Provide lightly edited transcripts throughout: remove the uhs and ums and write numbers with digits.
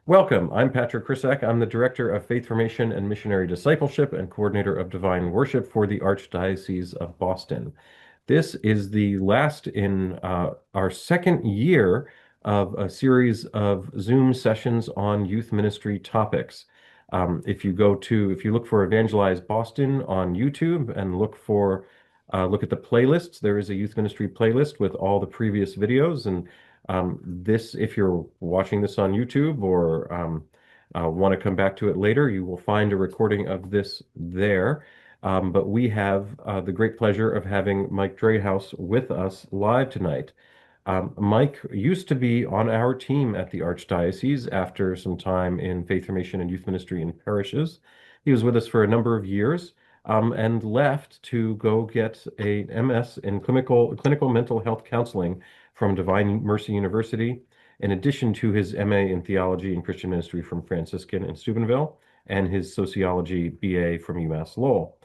Welcome. I'm Patrick Krisak. I'm the Director of Faith Formation and Missionary Discipleship and Coordinator of Divine Worship for the Archdiocese of Boston. This is the last in our second year of a series of Zoom sessions on youth ministry topics. If you look for Evangelize Boston on YouTube and look at the playlists, there is a youth ministry playlist with all the previous videos. And if you're watching this on YouTube or want to come back to it later, you will find a recording of this there. But we have the great pleasure of having Mike Drahos with us live tonight. Mike used to be on our team at the Archdiocese after some time in faith formation and youth ministry in parishes. He was with us for a number of years and left to go get a MS in clinical mental health counseling from Divine Mercy University, in addition to his MA in Theology and Christian Ministry from Franciscan in Steubenville and his Sociology BA from UMass Lowell.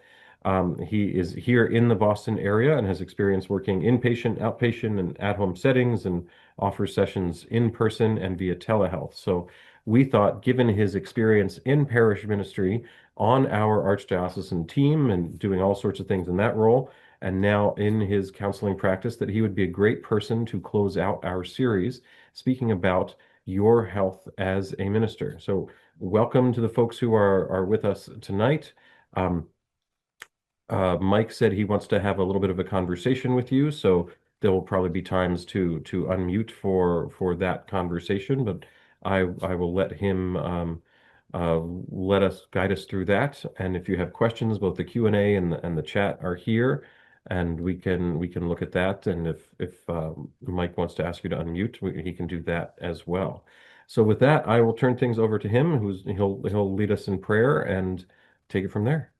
He is here in the Boston area and has experience working inpatient, outpatient, and at-home settings and offers sessions in person and via telehealth. So we thought, given his experience in parish ministry on our archdiocesan team and doing all sorts of things in that role, and now in his counseling practice, that he would be a great person to close out our series, speaking about your health as a minister. So welcome to the folks who are with us tonight. Mike said he wants to have a little bit of a conversation with you, so there will probably be times to unmute for that conversation, but I will let him let us guide us through that. And if you have questions, both the Q&A and the chat are here, and we can look at that. And if Mike wants to ask you to unmute, he can do that as well. So with that, I will turn things over to him. He'll lead us in prayer and take it from there.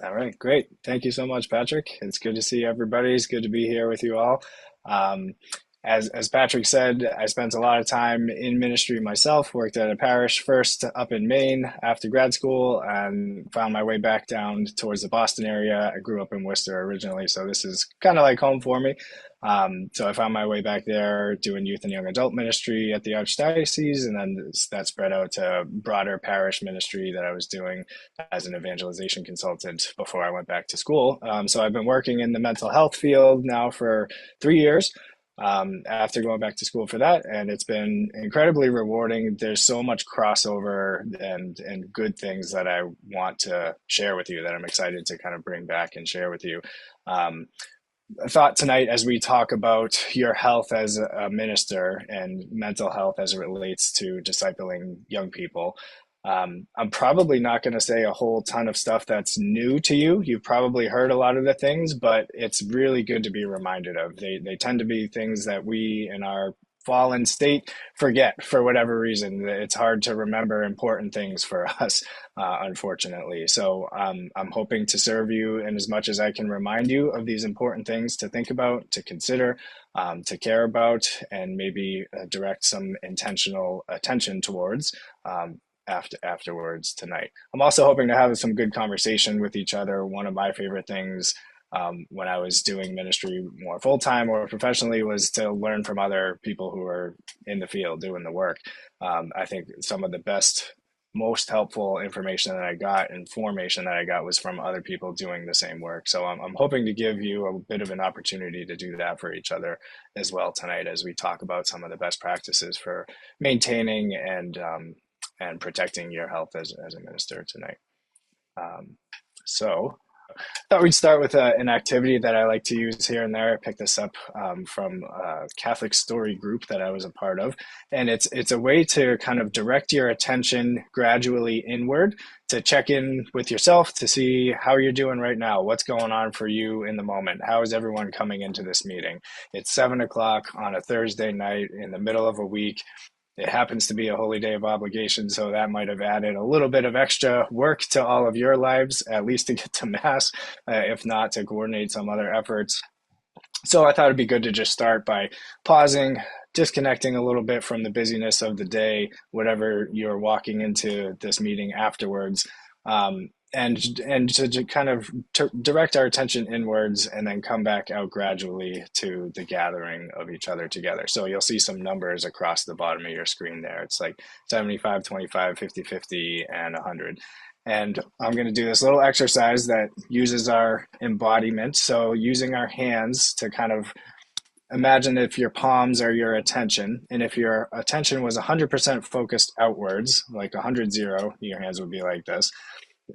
All right, great. Thank you so much, Patrick. It's good to see everybody. It's good to be here with you all. Um, as Patrick said, I spent a lot of time in ministry myself, worked at a parish first up in Maine after grad school, and found my way back down towards the Boston area. I grew up in Worcester originally, so this is kind of like home for me. So I found my way back there doing youth and young adult ministry at the Archdiocese, and then that spread out to broader parish ministry that I was doing as an evangelization consultant before I went back to school. So I've been working in the mental health field now for 3 years after going back to school for that, and it's been incredibly rewarding. There's so much crossover and good things that I want to share with you that I'm excited to kind of bring back and share with you. I thought tonight, as we talk about your health as a minister and mental health as it relates to discipling young people, I'm probably not going to say a whole ton of stuff that's new to you. You've probably heard a lot of the things, but it's really good to be reminded of. They tend to be things that we in our fallen state forget for whatever reason. It's hard to remember important things for us, unfortunately. So I'm hoping to serve you in as much as I can remind you of these important things to think about, to consider, to care about, and maybe direct some intentional attention towards. Afterwards tonight. I'm also hoping to have some good conversation with each other. One of my favorite things when I was doing ministry more full-time or professionally was to learn from other people who are in the field doing the work. I think some of the best, most helpful information that I got and formation that I got was from other people doing the same work. So I'm hoping to give you a bit of an opportunity to do that for each other as well tonight as we talk about some of the best practices for maintaining and protecting your health as a minister tonight. So I thought we'd start with an activity that I like to use here and there. I picked this up from a Catholic story group that I was a part of. And it's a way to kind of direct your attention gradually inward to check in with yourself to see how you're doing right now. What's going on for you in the moment? How is everyone coming into this meeting? It's 7 o'clock on a Thursday night in the middle of a week. It happens to be a holy day of obligation, so that might have added a little bit of extra work to all of your lives, at least to get to Mass, if not to coordinate some other efforts. So I thought it'd be good to just start by pausing, disconnecting a little bit from the busyness of the day, whatever you're walking into this meeting afterwards, and to kind of direct our attention inwards and then come back out gradually to the gathering of each other together. So you'll see some numbers across the bottom of your screen there. It's like 75, 25, 50, 50, and 100. And I'm going to do this little exercise that uses our embodiment. So using our hands to kind of imagine if your palms are your attention, and if your attention was 100% focused outwards, like 100, 0, your hands would be like this.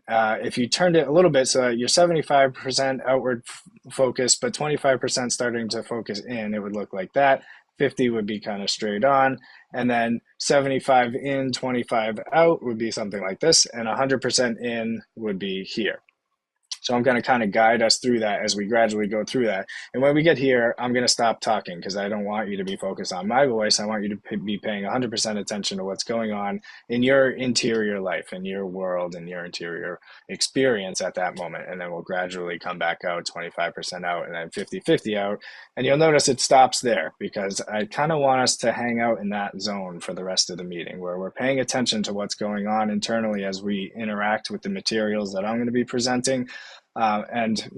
If you turned it a little bit so that you're 75% outward focus, but 25% starting to focus in, it would look like that. 50 would be kind of straight on. And then 75 in, 25 out would be something like this. And 100% in would be here. So I'm going to kind of guide us through that as we gradually go through that. And when we get here, I'm going to stop talking because I don't want you to be focused on my voice. I want you to be paying 100% attention to what's going on in your interior life, in your world, in your interior experience at that moment. And then we'll gradually come back out, 25% out, and then 50-50 out. And you'll notice it stops there because I kind of want us to hang out in that zone for the rest of the meeting where we're paying attention to what's going on internally as we interact with the materials that I'm going to be presenting, and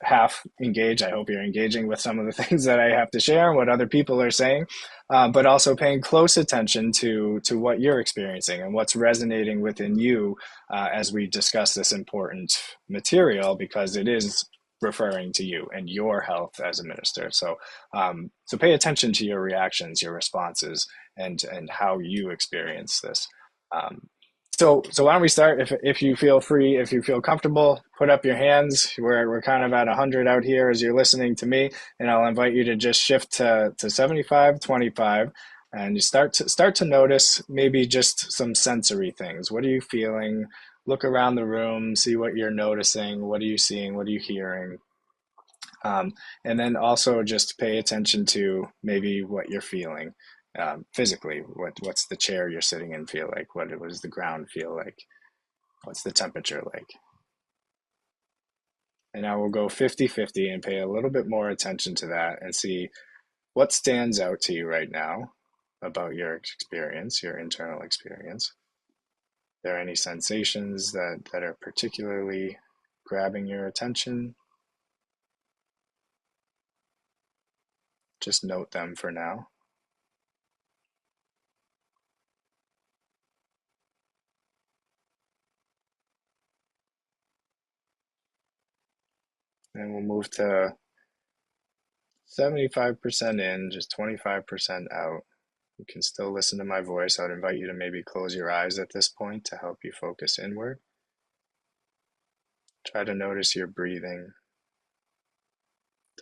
half engage. I hope you're engaging with some of the things that I have to share and what other people are saying, but also paying close attention to what you're experiencing and what's resonating within you as we discuss this important material, because it is referring to you and your health as a minister. So pay attention to your reactions, your responses, and how you experience this. Um, so why don't we start? If you feel free, if you feel comfortable, put up your hands. We're kind of at 100 out here as you're listening to me, and I'll invite you to just shift to 75, 25, and you start to notice maybe just some sensory things. What are you feeling? Look around the room, see what you're noticing. What are you seeing? What are you hearing? And then also just pay attention to maybe what you're feeling physically. What's the chair you're sitting in feel like? What does the ground feel like? What's the temperature like? And I will go 50-50 and pay a little bit more attention to that and see what stands out to you right now about your experience, your internal experience. Are there any sensations that are particularly grabbing your attention? Just note them for now. And we'll move to 75% in, just 25% out. You can still listen to my voice. I'd invite you to maybe close your eyes at this point to help you focus inward. Try to notice your breathing.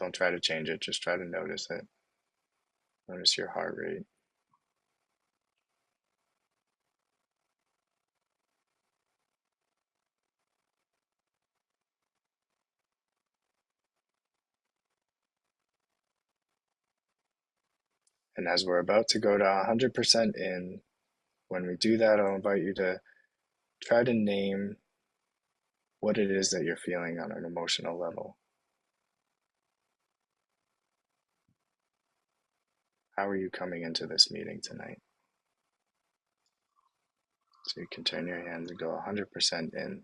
Don't try to change it, just try to notice it. Notice your heart rate. And as we're about to go to 100% in, when we do that, I'll invite you to try to name what it is that you're feeling on an emotional level. How are you coming into this meeting tonight? So you can turn your hands and go 100% in.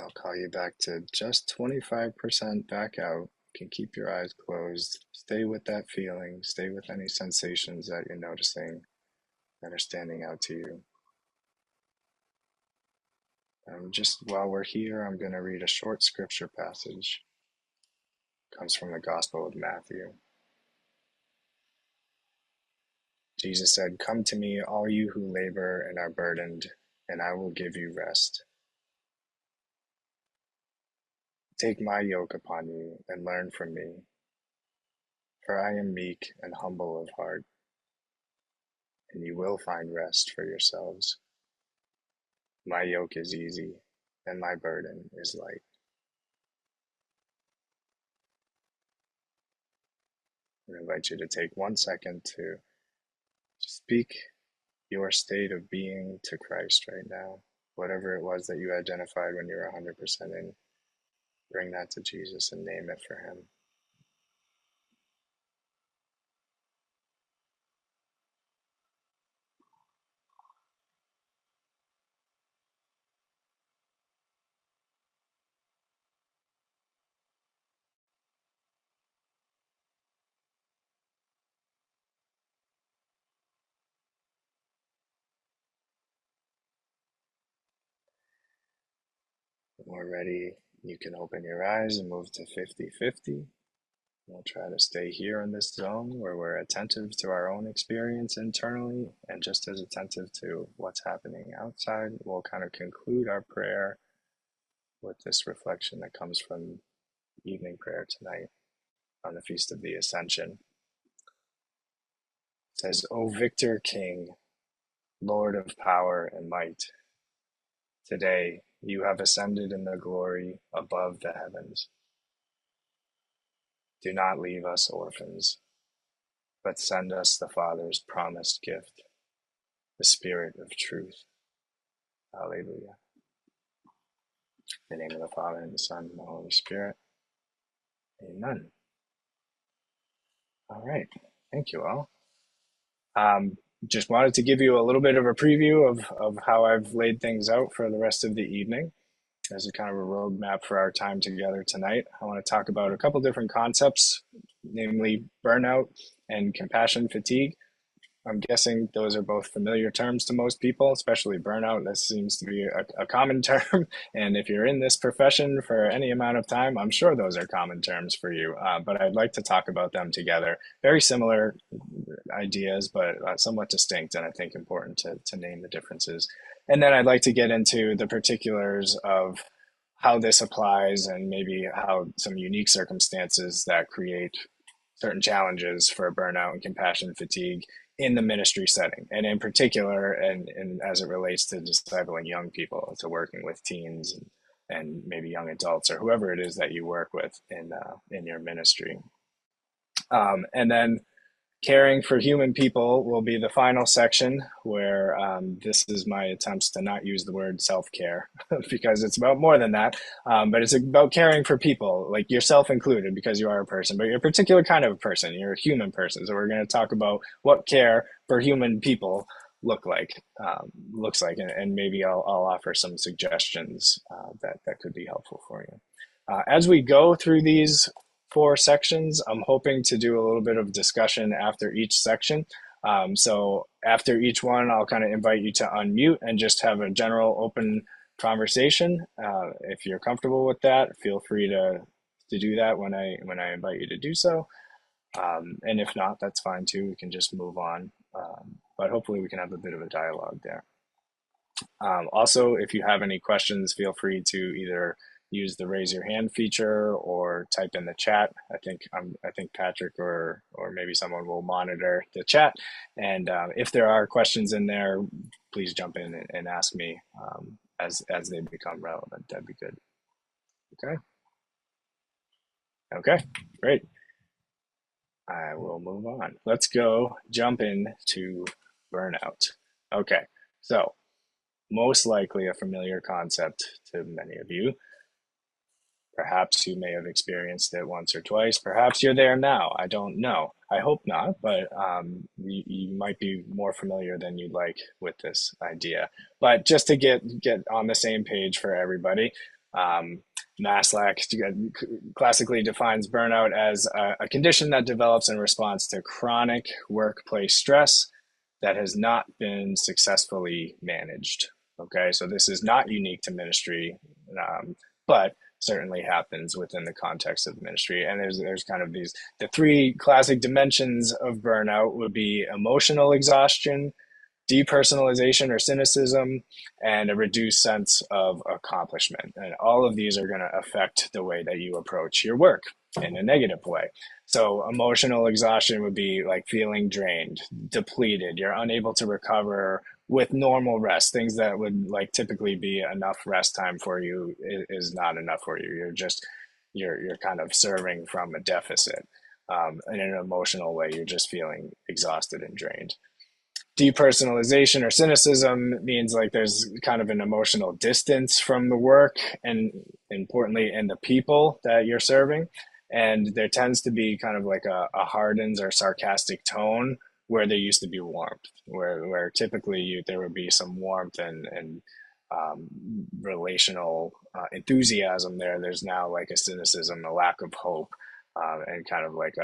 I'll call you back to just 25% back out. You can keep your eyes closed. Stay with that feeling. Stay with any sensations that you're noticing that are standing out to you. Just while we're here, I'm going to read a short scripture passage. It comes from the Gospel of Matthew. Jesus said, "Come to me, all you who labor and are burdened, and I will give you rest. Take my yoke upon you and learn from me, for I am meek and humble of heart, and you will find rest for yourselves. My yoke is easy and my burden is light. I invite you to take 1 second to speak your state of being to Christ right now. Whatever it was that you identified when you were 100% in, bring that to Jesus and name it for him. When we're ready, you can open your eyes and move to 50-50. We'll try to stay here in this zone where we're attentive to our own experience internally and just as attentive to what's happening outside. We'll kind of conclude our prayer with this reflection that comes from evening prayer tonight on the Feast of the Ascension. It says, O Victor King, Lord of power and might, today you have ascended in the glory above the heavens. Do not leave us orphans, but send us the Father's promised gift, the Spirit of truth. Alleluia. In the name of the Father, and the Son, and the Holy Spirit. Amen. All right. Thank you all. Just wanted to give you a little bit of a preview of how I've laid things out for the rest of the evening as a kind of a roadmap for our time together tonight. I want to talk about a couple different concepts, namely burnout and compassion fatigue. I'm guessing those are both familiar terms to most people, especially burnout. This seems to be a common term. And if you're in this profession for any amount of time, I'm sure those are common terms for you. But I'd like to talk about them together. Very similar ideas, but somewhat distinct, and I think important to name the differences. And then I'd like to get into the particulars of how this applies and maybe how some unique circumstances that create certain challenges for burnout and compassion fatigue in the ministry setting, and in particular, and as it relates to discipling young people, to working with teens and maybe young adults or whoever it is that you work with in your ministry. And then caring for human people will be the final section where this is my attempts to not use the word self-care because it's about more than that. But it's about caring for people, like yourself included, because you are a person, but you're a particular kind of person. You're a human person. So we're going to talk about what care for human people looks like, and maybe I'll offer some suggestions that could be helpful for you. As we go through these 4 sections, I'm hoping to do a little bit of discussion after each section. So after each one, I'll kind of invite you to unmute and just have a general open conversation. If you're comfortable with that, feel free to do that when I invite you to do so. And if not, that's fine too. We can just move on. But hopefully we can have a bit of a dialogue there. Also, if you have any questions, feel free to either use the raise your hand feature or type in the chat. I think Patrick or maybe someone will monitor the chat. And if there are questions in there, please jump in and ask me as they become relevant. That'd be good. Okay, great. I will move on. Let's go jump into burnout. Okay, so most likely a familiar concept to many of you. Perhaps you may have experienced it once or twice. Perhaps you're there now. I don't know. I hope not, but you might be more familiar than you'd like with this idea. But just to get on the same page for everybody, Maslach classically defines burnout as a condition that develops in response to chronic workplace stress that has not been successfully managed. Okay, so this is not unique to ministry, but certainly happens within the context of ministry. And there's kind of the 3 classic dimensions of burnout would be emotional exhaustion, depersonalization or cynicism, and a reduced sense of accomplishment. And all of these are going to affect the way that you approach your work in a negative way. So emotional exhaustion would be like feeling drained, depleted. You're unable to recover with normal rest, things that would like typically be enough rest time for you is not enough for you. You're kind of serving from a deficit. In an emotional way, you're just feeling exhausted and drained. Depersonalization or cynicism means like there's kind of an emotional distance from the work and importantly in the people that you're serving, and there tends to be kind of like a hardened or sarcastic tone where there used to be warmth, where typically there would be some warmth and um, relational enthusiasm there. There's now like a cynicism, a lack of hope, and kind of like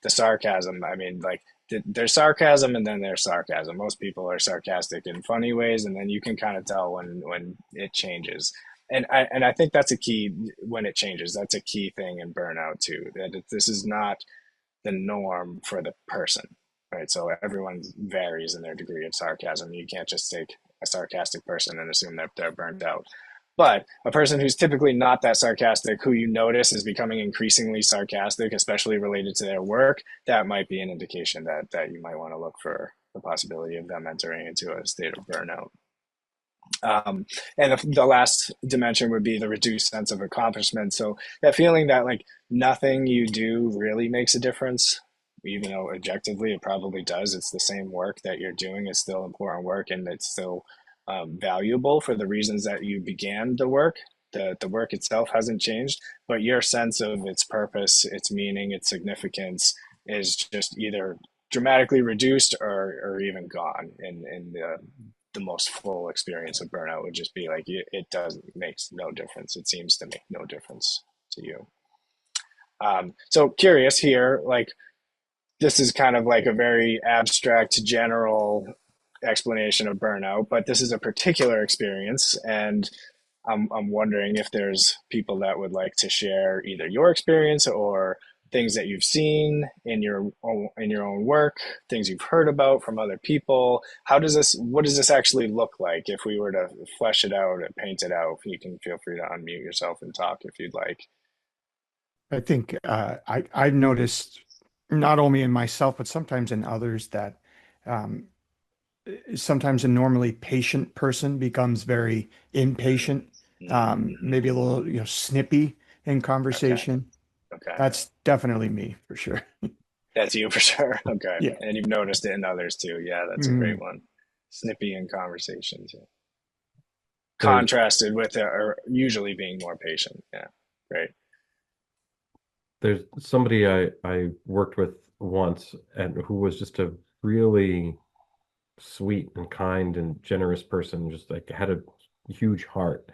the sarcasm. I mean, like there's sarcasm and then there's sarcasm. Most people are sarcastic in funny ways, and then you can kind of tell when it changes. And I think that's a key when it changes. That's a key thing in burnout too. That this is not the norm for the person, right? So everyone varies in their degree of sarcasm. You can't just take a sarcastic person and assume that they're burnt out. But a person who's typically not that sarcastic, who you notice is becoming increasingly sarcastic, especially related to their work, that might be an indication that you might want to look for the possibility of them entering into a state of burnout. And the last dimension would be the reduced sense of accomplishment. So that feeling that like nothing you do really makes a difference, even though objectively it probably does. It's the same work that you're doing. It's still important work, and it's still valuable for the reasons that you began the work. The work itself hasn't changed, but your sense of its purpose, its meaning, its significance is just either dramatically reduced or even gone. In the most full experience of burnout would just be like it doesn't makes no difference. It seems to make no difference to you. So curious here, like this is kind of like a very abstract, general explanation of burnout, but this is a particular experience, and I'm wondering if there's people that would like to share either your experience or things that you've seen in your own work, things you've heard about from other people. What does this actually look like if we were to flesh it out and paint it out? You can feel free to unmute yourself and talk if you'd like. I think I've noticed not only in myself, but sometimes in others that um, sometimes a normally patient person becomes very impatient, Mm-hmm. maybe a little, snippy in Okay. conversation. Okay. That's definitely me for sure. That's you for sure. Okay. Yeah. And you've noticed it in others too. Yeah, that's a great Mm, one. Snippy in conversations. Yeah. There's Contrasted with or usually being more patient. Yeah. Great. there's somebody I worked with once and who was just a really sweet and kind and generous person, just like had a huge heart.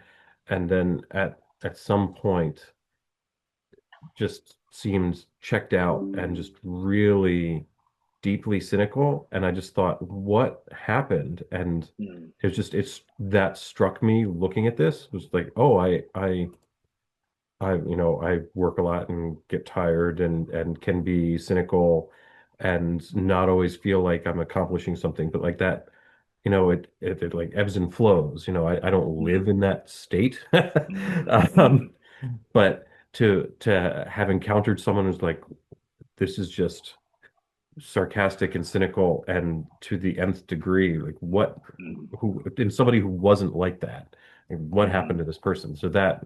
And then at some point just seemed checked out and just really deeply cynical. And I just thought, what happened? And Mm, it's that struck me looking at this was like, oh, I work a lot and get tired and can be cynical and not always feel like I'm accomplishing something, but like that, it like ebbs and flows. I don't live mm, in that state. mm, Um, mm, but to have encountered someone who's like, this is just sarcastic and cynical and to the nth degree, like mm, who, and somebody who wasn't like that, like, what happened mm, to this person? So that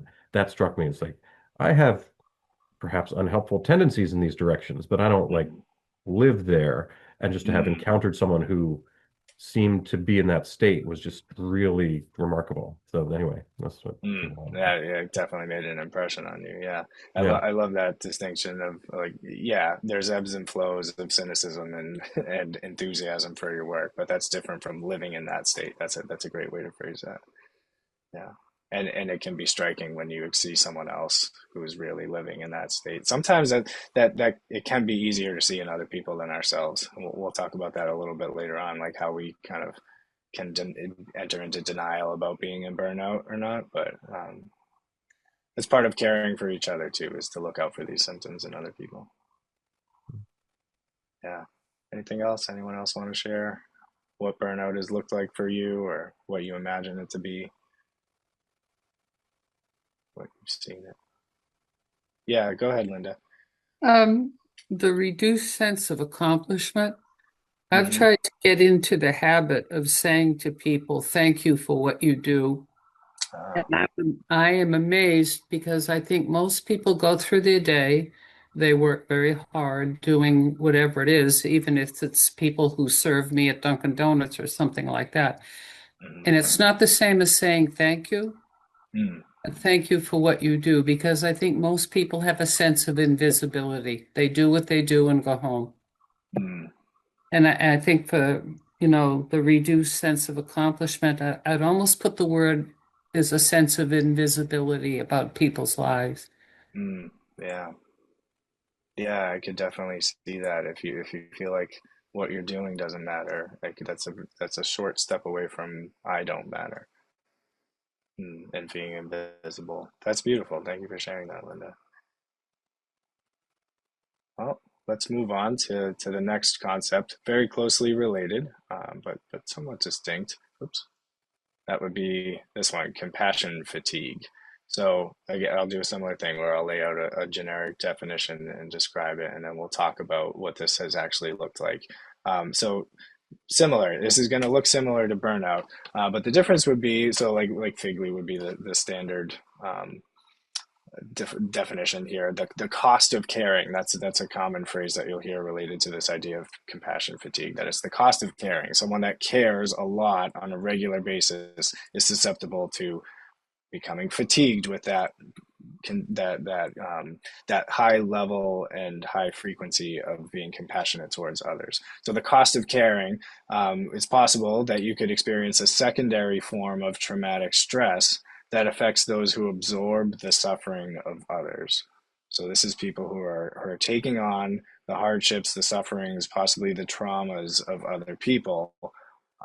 struck me. It's like, I have perhaps unhelpful tendencies in these directions, but I don't like mm, live there. And just to have mm, encountered someone who seemed to be in that state was just really remarkable. So anyway, that's what mm. came along. Yeah, yeah, it definitely made an impression on you. Yeah. Yeah. I love that distinction of like, yeah, there's ebbs and flows of cynicism and and enthusiasm for your work, but that's different from living in that state. That's a great way to phrase that. Yeah. And it can be striking when you see someone else who is really living in that state. Sometimes that it can be easier to see in other people than ourselves. We'll talk about that a little bit later on, like how we kind of can enter into denial about being in burnout or not. But it's part of caring for each other too, is to look out for these symptoms in other people. Yeah. Anything else? Anyone else want to share what burnout has looked like for you or what you imagine it to be, what you've seen it? Yeah, go ahead, Linda. Um, the reduced sense of accomplishment. I've Hmm. tried to get into the habit of saying to people, thank you for what you do. And Uh, I am amazed because I think most people go through their day, they work very hard doing whatever it is, even if it's people who serve me at Dunkin' Donuts or something like that. mhm, And it's not the same as saying thank you. mm, Thank you for what you do, because I think most people have a sense of invisibility. They do what they do and go home. mm, And I think for, the reduced sense of accomplishment, I'd almost put the word is a sense of invisibility about people's lives. mm. Yeah. Yeah, I could definitely see that if you feel like what you're doing doesn't matter. Like that's a short step away from I don't matter, and being invisible. That's beautiful. Thank you for sharing that, Linda. Well, let's move on to the next concept, very closely related, but somewhat distinct. Oops. That would be this one, compassion fatigue. So again, I'll do a similar thing where I'll lay out a generic definition and describe it, and then we'll talk about what this has actually looked like. So similar, this is going to look similar to burnout, but the difference would be so like Figley would be the standard definition here. The cost of caring. That's a common phrase that you'll hear related to this idea of compassion fatigue. That it's the cost of caring. Someone that cares a lot on a regular basis is susceptible to becoming fatigued with that high level and high frequency of being compassionate towards others. So the cost of caring, it's possible that you could experience a secondary form of traumatic stress that affects those who absorb the suffering of others. So this is people who are taking on the hardships, the sufferings, possibly the traumas of other people,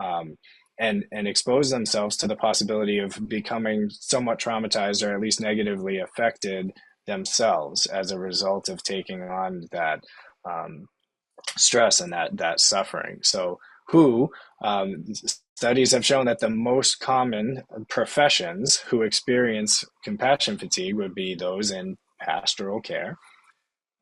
um, and expose themselves to the possibility of becoming somewhat traumatized or at least negatively affected themselves as a result of taking on that um, stress and that suffering. So, who studies have shown that the most common professions who experience compassion fatigue would be those in pastoral care,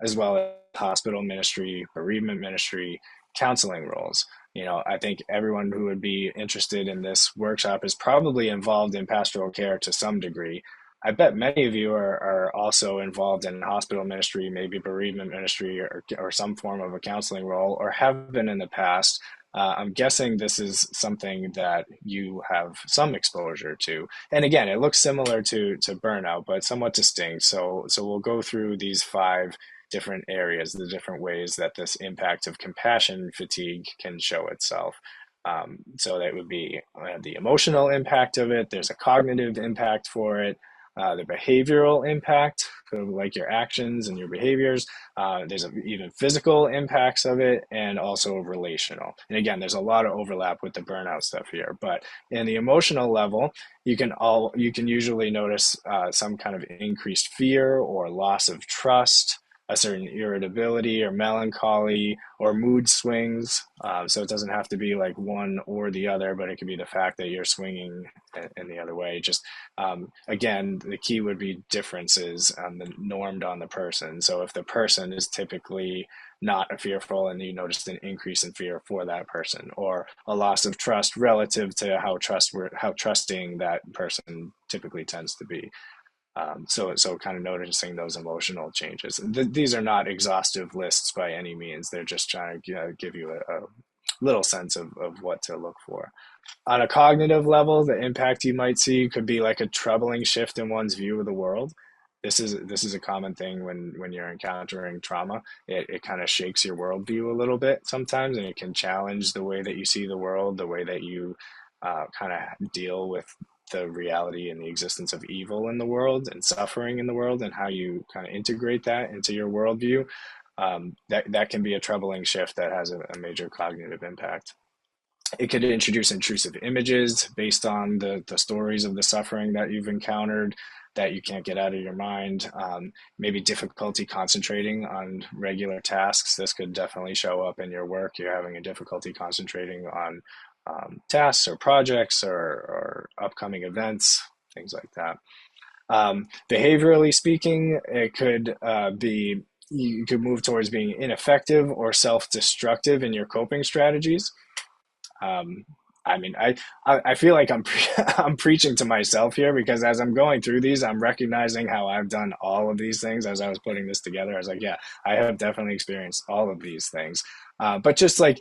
as well as hospital ministry, bereavement ministry, counseling roles. I think everyone who would be interested in this workshop is probably involved in pastoral care to some degree. I bet many of you are also involved in hospital ministry, maybe bereavement ministry, or some form of a counseling role, or have been in the past. I'm guessing this is something that you have some exposure to. And again, it looks similar to burnout, but somewhat distinct. So we'll go through these five different areas, the different ways that this impact of compassion fatigue can show itself. So that would be the emotional impact of it. There's a cognitive impact for it. The behavioral impact, so like your actions and your behaviors. There's even physical impacts of it, and also relational. And again, there's a lot of overlap with the burnout stuff here. But in the emotional level, you can usually notice some kind of increased fear or loss of trust, a certain irritability or melancholy or mood swings. So it doesn't have to be like one or the other, but it could be the fact that you're swinging in the other way. Just again, the key would be differences on the normed on the person. So if the person is typically not fearful and you notice an increase in fear for that person, or a loss of trust relative to how trusting that person typically tends to be. So kind of noticing those emotional changes. These are not exhaustive lists by any means. They're just trying to give you a little sense of what to look for. On a cognitive level, the impact you might see could be like a troubling shift in one's view of the world. This is a common thing when you're encountering trauma. It kind of shakes your worldview a little bit sometimes, and it can challenge the way that you see the world, the way that you kind of deal with the reality and the existence of evil in the world and suffering in the world, and how you kind of integrate that into your worldview. That can be a troubling shift that has a major cognitive impact. It could introduce intrusive images based on the stories of the suffering that you've encountered that you can't get out of your mind. Maybe difficulty concentrating on regular tasks. This could definitely show up in your work. You're having a difficulty concentrating on tasks or projects or upcoming events, things like that. Behaviorally speaking, it could be you could move towards being ineffective or self-destructive in your coping strategies. Um, I mean, I feel like I'm preaching to myself here, because as I'm going through these, I'm recognizing how I've done all of these things. As I was putting this together, I was like, yeah, I have definitely experienced all of these things. But just like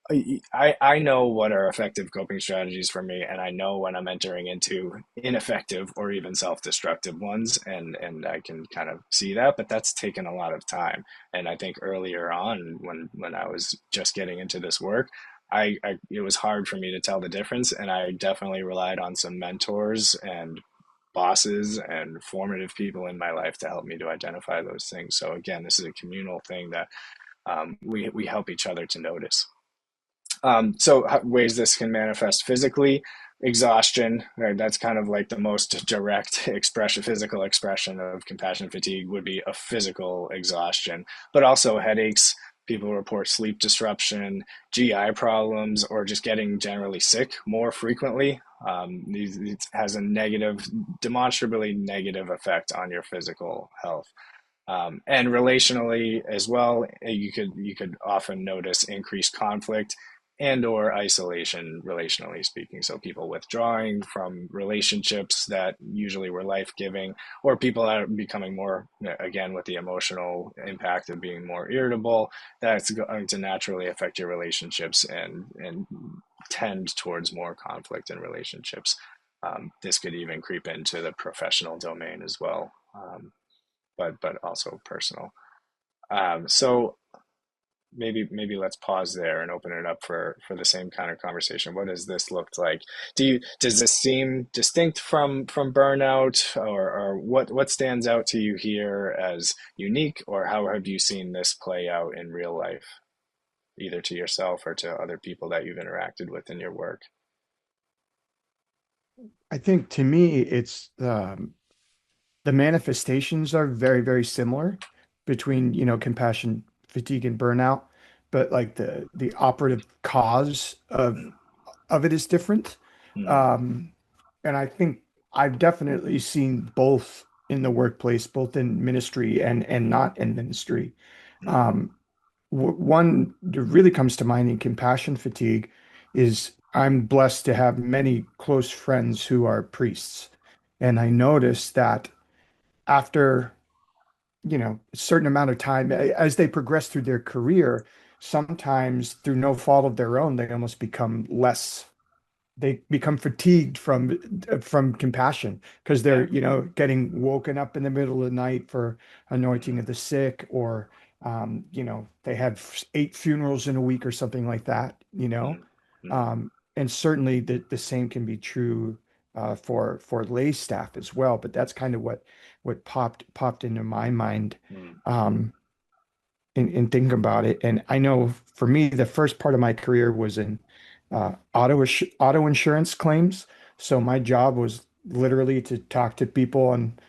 I know what are effective coping strategies for me, and I know when I'm entering into ineffective or even self-destructive ones, and I can kind of see that, but that's taken a lot of time. And I think earlier on, when I was just getting into this work, it was hard for me to tell the difference, and I definitely relied on some mentors and bosses and formative people in my life to help me to identify those things. So again, this is a communal thing that we help each other to notice. So ways this can manifest physically: exhaustion, right? That's kind of like the most direct expression, physical expression of compassion fatigue would be a physical exhaustion, but also headaches. People report sleep disruption, GI problems, or just getting generally sick more frequently. It has a negative, demonstrably negative effect on your physical health. And relationally as well, you could often notice increased conflict and or isolation, relationally speaking. So people withdrawing from relationships that usually were life-giving, or people that are becoming more, again, with the emotional impact of being more irritable. That's going to naturally affect your relationships and tend towards more conflict in relationships. This could even creep into the professional domain as well. But also personal. So maybe let's pause there and open it up for the same kind of conversation. What does this look like? Does this seem distinct from burnout, or what stands out to you here as unique, or how have you seen this play out in real life, either to yourself or to other people that you've interacted with in your work? I think to me, it's the manifestations are very, very similar between, compassion, fatigue, and burnout, but like the operative cause of it is different. Mm, Um, and I think I've definitely seen both in the workplace, both in ministry and not in ministry. mm, Um, One that really comes to mind in compassion fatigue is I'm blessed to have many close friends who are priests. And I noticed that after, a certain amount of time, as they progress through their career, sometimes through no fault of their own, they become fatigued from compassion because yeah. they're, getting woken up in the middle of the night for anointing of the sick, or they had 8 funerals in a week or something like that. Mm, mm, And certainly the same can be true for lay staff as well. But that's kind of what popped into my mind mm, um, in thinking about it. And I know for me, the first part of my career was in auto insurance claims. So my job was literally to talk to people on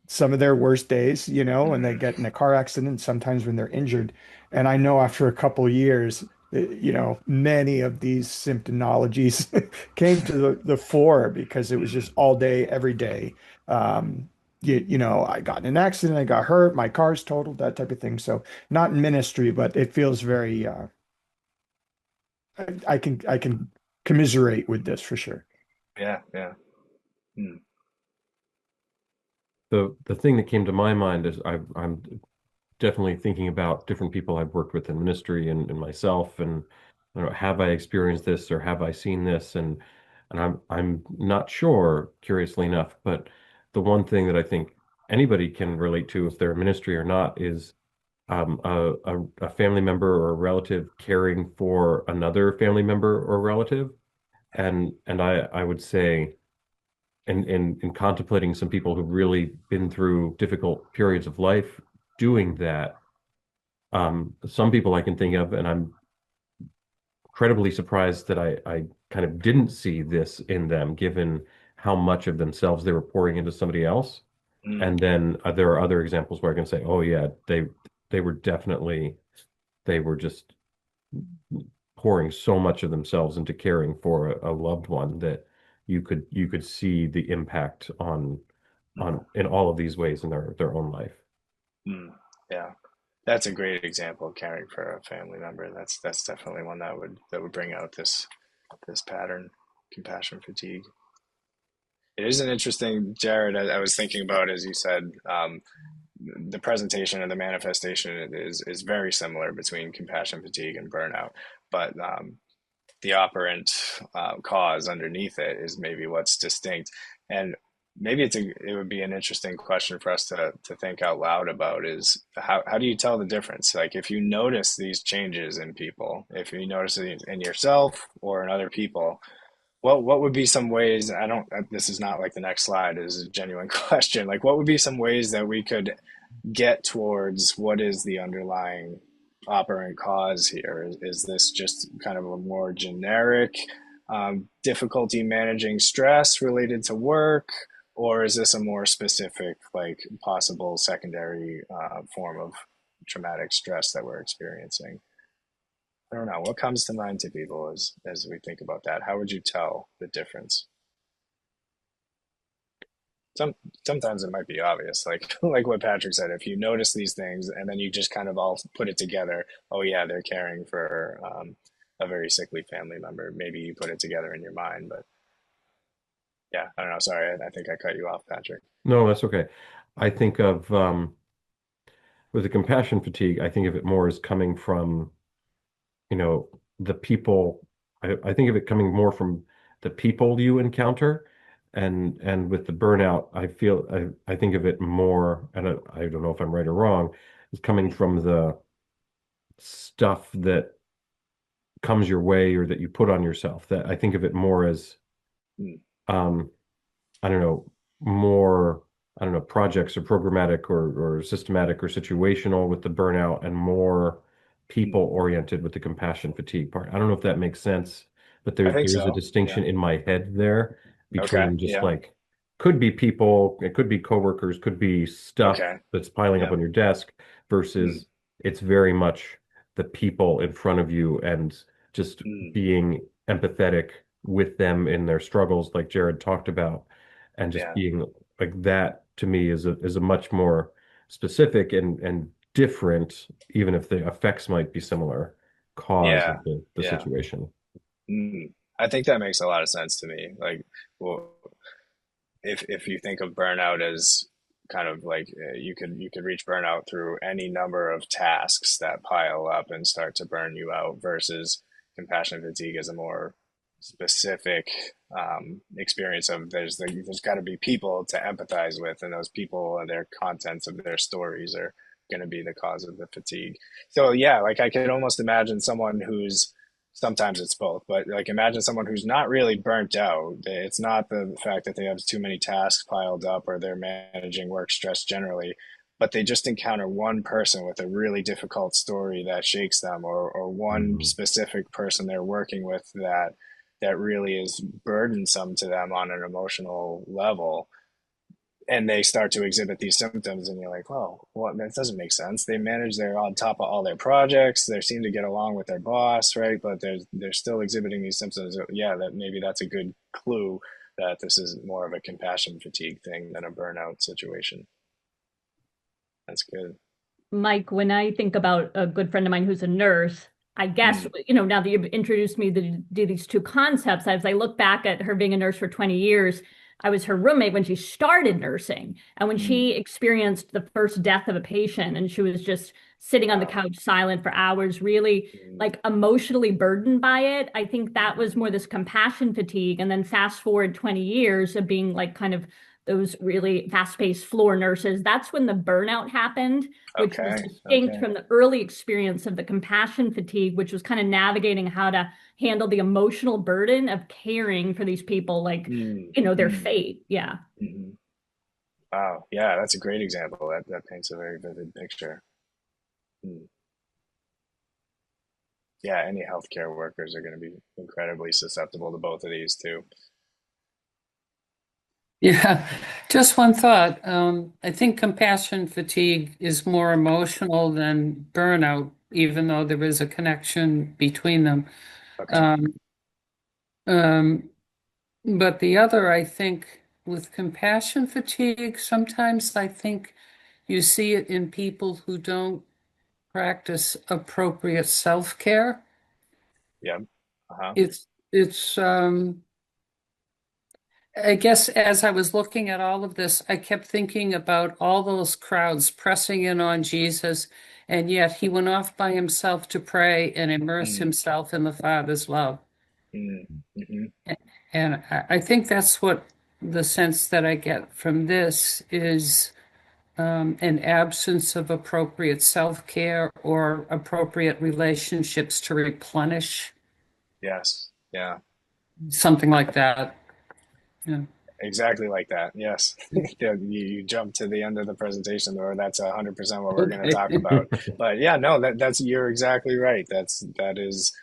some of their worst days, when they mm, get in a car accident, sometimes when they're injured. And I know after a couple of years, many of these symptomologies came to the fore because it was just mm. all day, every day. I got in an accident, I got hurt, my car's totaled, that type of thing. So not in ministry, but it feels very, I can commiserate with this for sure. Yeah, yeah. Mm, The thing that came to my mind is I'm definitely thinking about different people I've worked with in ministry and myself, and have I experienced this or have I seen this? And I'm not sure, curiously enough, but the one thing that I think anybody can relate to, if they're in ministry or not, is a family member or a relative caring for another family member or relative. And I would say in contemplating some people who've really been through difficult periods of life doing that, some people I can think of, and I'm incredibly surprised that I kind of didn't see this in them, given how much of themselves they were pouring into somebody else. mm, And then there are other examples where I can say, oh yeah, they were definitely they were just pouring so much of themselves into caring for a loved one that you could see the impact on mm, in all of these ways in their own life. mm. Yeah. That's a great example of caring for a family member. That's definitely one that would bring out this pattern, compassion fatigue. It is an interesting, Jared. I was thinking about, as you said, the presentation and the manifestation is very similar between compassion fatigue and burnout, but the operant cause underneath it is maybe what's distinct. And maybe it would be an interesting question for us to think out loud about is how do you tell the difference? Like if you notice these changes in people, if you notice it in yourself or in other people, what would be some ways, I don't, this is not like the next slide is a genuine question. Like what would be some ways that we could get towards what is the underlying operant cause here? Is this just kind of a more generic difficulty managing stress related to work, or is this a more specific, like possible secondary form of traumatic stress that we're experiencing? I don't know. What comes to mind to people as we think about that? How would you tell the difference? Some Sometimes it might be obvious, like like what Patrick said. If you notice these things and then you just kind of all put it together, oh yeah, they're caring for a very sickly family member. Maybe you put it together in your mind, but yeah, I don't know. Sorry, I think I cut you off, Patrick. No, that's okay. I think of with the compassion fatigue, I think of it more as coming from, the people. I think of it coming more from the people you encounter, and with the burnout, I think of it more, and I don't know if I'm right or wrong, is coming from the stuff that comes your way or that you put on yourself. That I think of it more as Mm, um, I don't know, more, I don't know, projects or programmatic or systematic or situational with the burnout and more people mm. oriented with the compassion fatigue part. I don't know if that makes sense, but I think there's a so. Yeah. distinction in my head there Okay. between just Yeah. like could be people, it could be coworkers, could be stuff Okay. that's piling up Yeah. on your desk Mm, versus it's very much the people in front of you and just mm. being empathetic with them in their struggles, like Jared talked about, and just Yeah. being like that to me is a much more specific and different, even if the effects might be similar, cause Yeah. of the Yeah. situation. Mm. I think that makes a lot of sense to me. Like, well, if you think of burnout as kind of like you could reach burnout through any number of tasks that pile up and start to burn you out versus compassion fatigue as a more specific experience of there's got to be people to empathize with, and those people and their contents of their stories are going to be the cause of the fatigue. So yeah, like I could almost imagine someone who's, sometimes it's both, but like imagine someone who's not really burnt out. It's not the fact that they have too many tasks piled up or they're managing work stress generally, but they just encounter one person with a really difficult story that shakes them, or one Mhm. specific person they're working with that really is burdensome to them on an emotional level, and they start to exhibit these symptoms, and you're like, well, that doesn't make sense. They manage, they're on top of all their projects, they seem to get along with their boss, right? But they're still exhibiting these symptoms. Yeah, that maybe that's a good clue that this is more of a compassion fatigue thing than a burnout situation. That's good. Mike, when I think about a good friend of mine who's a nurse, I guess, Mm, now that you've introduced me to do these two concepts, as I look back at her being a nurse for 20 years, I was her roommate when she started nursing. And when mm, she experienced the first death of a patient and she was just sitting on the wow. couch silent for hours, really Mm, like emotionally burdened by it, I think that was more this compassion fatigue. And then fast forward 20 years of being like kind of those really fast-paced floor nurses, that's when the burnout happened, which was okay. distinct Okay. from the early experience of the compassion fatigue, which was kind of navigating how to handle the emotional burden of caring for these people, like, Mm, their mm, fate. Yeah. mm. Wow. Yeah, that's a great example. That paints a very vivid picture. Mm. Yeah, any healthcare workers are going to be incredibly susceptible to both of these too. Yeah, just one thought. I think compassion fatigue is more emotional than burnout, even though there is a connection between them. Okay. Um, um, but the other, I think, with compassion fatigue, sometimes I think you see it in people who don't practice appropriate self-care. Yeah. Uh-huh. It's I guess as I was looking at all of this, I kept thinking about all those crowds pressing in on Jesus, and yet he went off by himself to pray and immerse Mm, himself in the Father's love. mm, mhm. And I think that's what the sense that I get from this is an absence of appropriate self-care or appropriate relationships to replenish, Yes. Yeah. something like that. Yeah. Exactly like that. Yes. You jump to the end of the presentation, or that's 100% what we're going to Okay. talk about. But yeah, no, that's you're exactly right. That is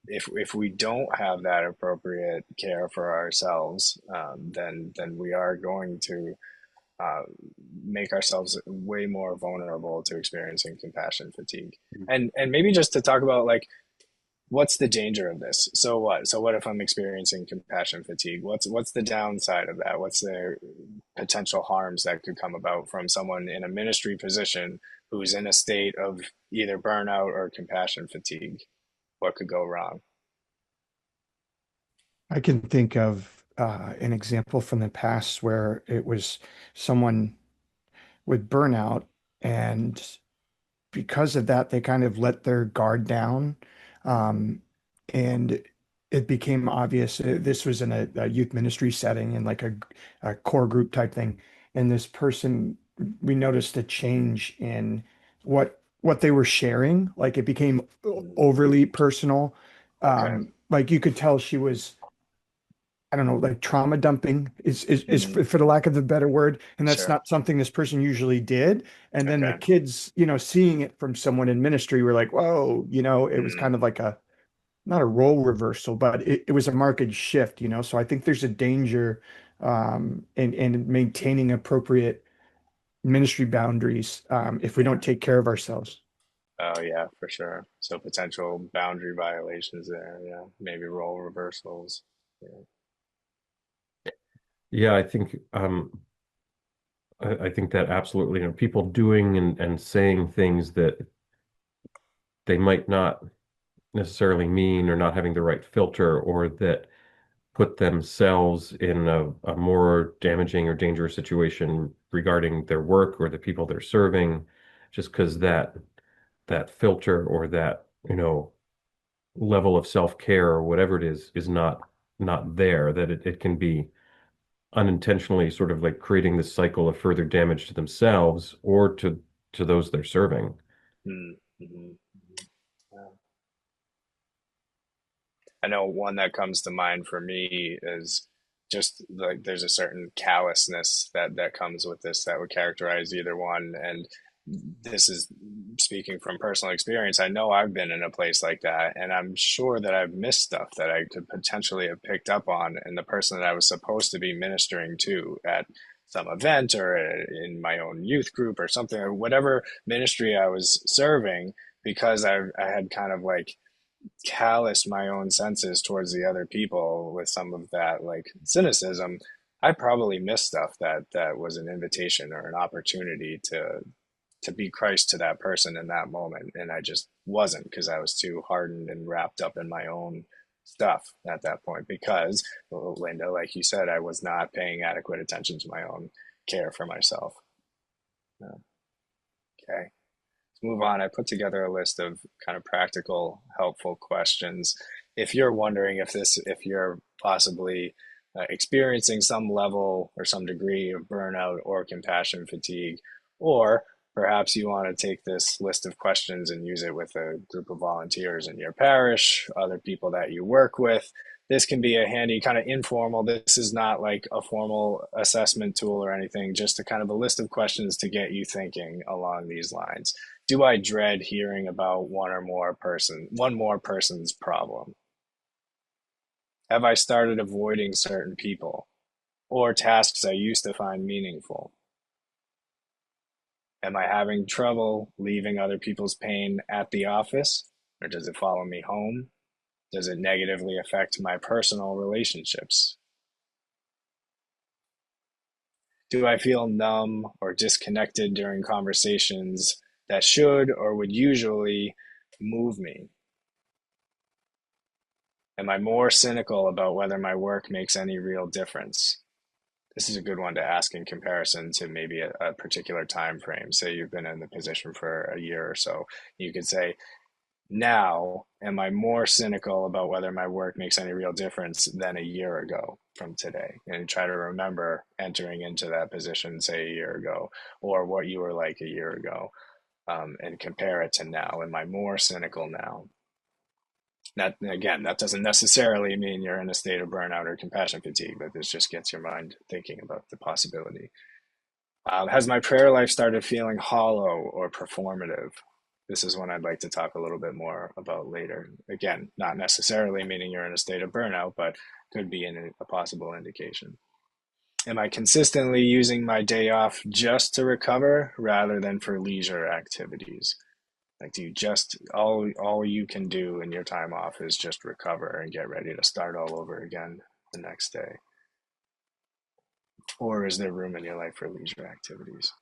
if we don't have that appropriate care for ourselves, then we are going to uh, make ourselves way more vulnerable to experiencing compassion fatigue. And maybe just to talk about like what's the danger of this? So what? So what if I'm experiencing compassion fatigue? What's the downside of that? What's the potential harms that could come about from someone in a ministry position who's in a state of either burnout or compassion fatigue? What could go wrong? I can think of an example from the past where it was someone with burnout, and because of that, they kind of let their guard down. Um, and it became obvious. This was in a youth ministry setting and like a core group type thing. And this person, we noticed a change in what they were sharing. Like it became Mm, overly personal. okay. Like you could tell she was, I don't know, like trauma dumping is Mm, for the lack of a better word. And that's sure. not something this person usually did. And then the Okay. kids, seeing it from someone in ministry were like, whoa, it was Mm, kind of like not a role reversal, but it was a marked shift. So I think there's a danger in maintaining appropriate ministry boundaries if we yeah. don't take care of ourselves. Oh yeah, for sure. So potential boundary violations there. Yeah. Maybe role reversals. Yeah. Yeah, I think that absolutely, people doing and saying things that they might not necessarily mean, or not having the right filter, or that put themselves in a more damaging or dangerous situation regarding their work or the people they're serving, just because that filter, or that, level of self-care, or whatever it is not there, that it can be unintentionally sort of like creating this cycle of further damage to themselves or to those they're serving. Mm, mhm. I know one that comes to mind for me is just like there's a certain callousness that comes with this that would characterize either one. And this is speaking from personal experience. I know I've been in a place like that, and I'm sure that I've missed stuff that I could potentially have picked up on in the person that I was supposed to be ministering to at some event or in my own youth group or something, or whatever ministry I was serving, because I had kind of like callous my own senses towards the other people with some of that like cynicism. I probably missed stuff that was an invitation or an opportunity to be Christ to that person in that moment, and I just wasn't, because I was too hardened and wrapped up in my own stuff at that point, because Linda, like you said, I was not paying adequate attention to my own care for myself. Okay, move on. I put together a list of kind of practical, helpful questions. If you're wondering if you're possibly experiencing some level or some degree of burnout or compassion fatigue, or perhaps you want to take this list of questions and use it with a group of volunteers in your parish, other people that you work with. This can be a handy kind of informal. This is not like a formal assessment tool or anything, just a kind of a list of questions to get you thinking along these lines. Do I dread hearing about one more person's problem? Have I started avoiding certain people or tasks I used to find meaningful? Am I having trouble leaving other people's pain at the office, or does it follow me home? Does it negatively affect my personal relationships? Do I feel numb or disconnected during conversations that should or would usually move me? Am I more cynical about whether my work makes any real difference? This is a good one to ask in comparison to maybe a particular time frame. Say you've been in the position for a year or so. You could say, now, am I more cynical about whether my work makes any real difference than a year ago from today? And try to remember entering into that position, say, a year ago, or what you were like a year ago, and compare it to now. Am I more cynical now? That, again, that doesn't necessarily mean you're in a state of burnout or compassion fatigue, but this just gets your mind thinking about the possibility. Has my prayer life started feeling hollow or performative? This is one I'd like to talk a little bit more about later. Again, not necessarily meaning you're in a state of burnout, but could be a possible indication. Am I consistently using my day off just to recover rather than for leisure activities? Like, do you just, all you can do in your time off is just recover and get ready to start all over again the next day? Or is there room in your life for leisure activities?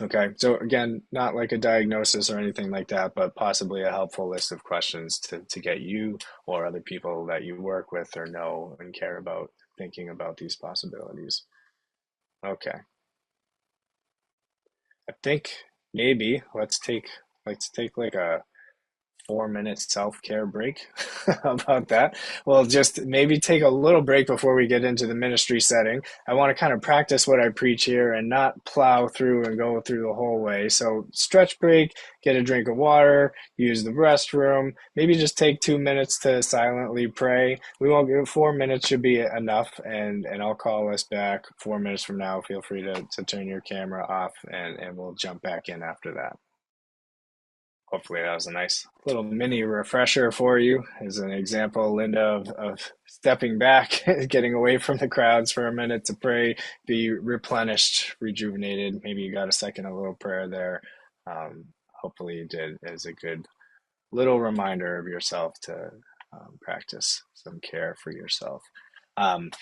Okay, so again, not like a diagnosis or anything like that, but possibly a helpful list of questions to get you or other people that you work with or know and care about thinking about these possibilities. Okay. I think maybe let's take like a 4-minute self-care break. How about that? We'll just maybe take a little break before we get into the ministry setting. I want to kind of practice what I preach here and not plow through and go through the whole way. So stretch break, get a drink of water, use the restroom, maybe just take 2 minutes to silently pray. We won't give 4 minutes should be enough, and I'll call us back 4 minutes from now. Feel free to turn your camera off and we'll jump back in after that. Hopefully that was a nice little mini refresher for you as an example, Linda, of stepping back, getting away from the crowds for a minute to pray, be replenished, rejuvenated. Maybe you got a second, a little prayer there. Hopefully you did as a good little reminder of yourself to practice some care for yourself. The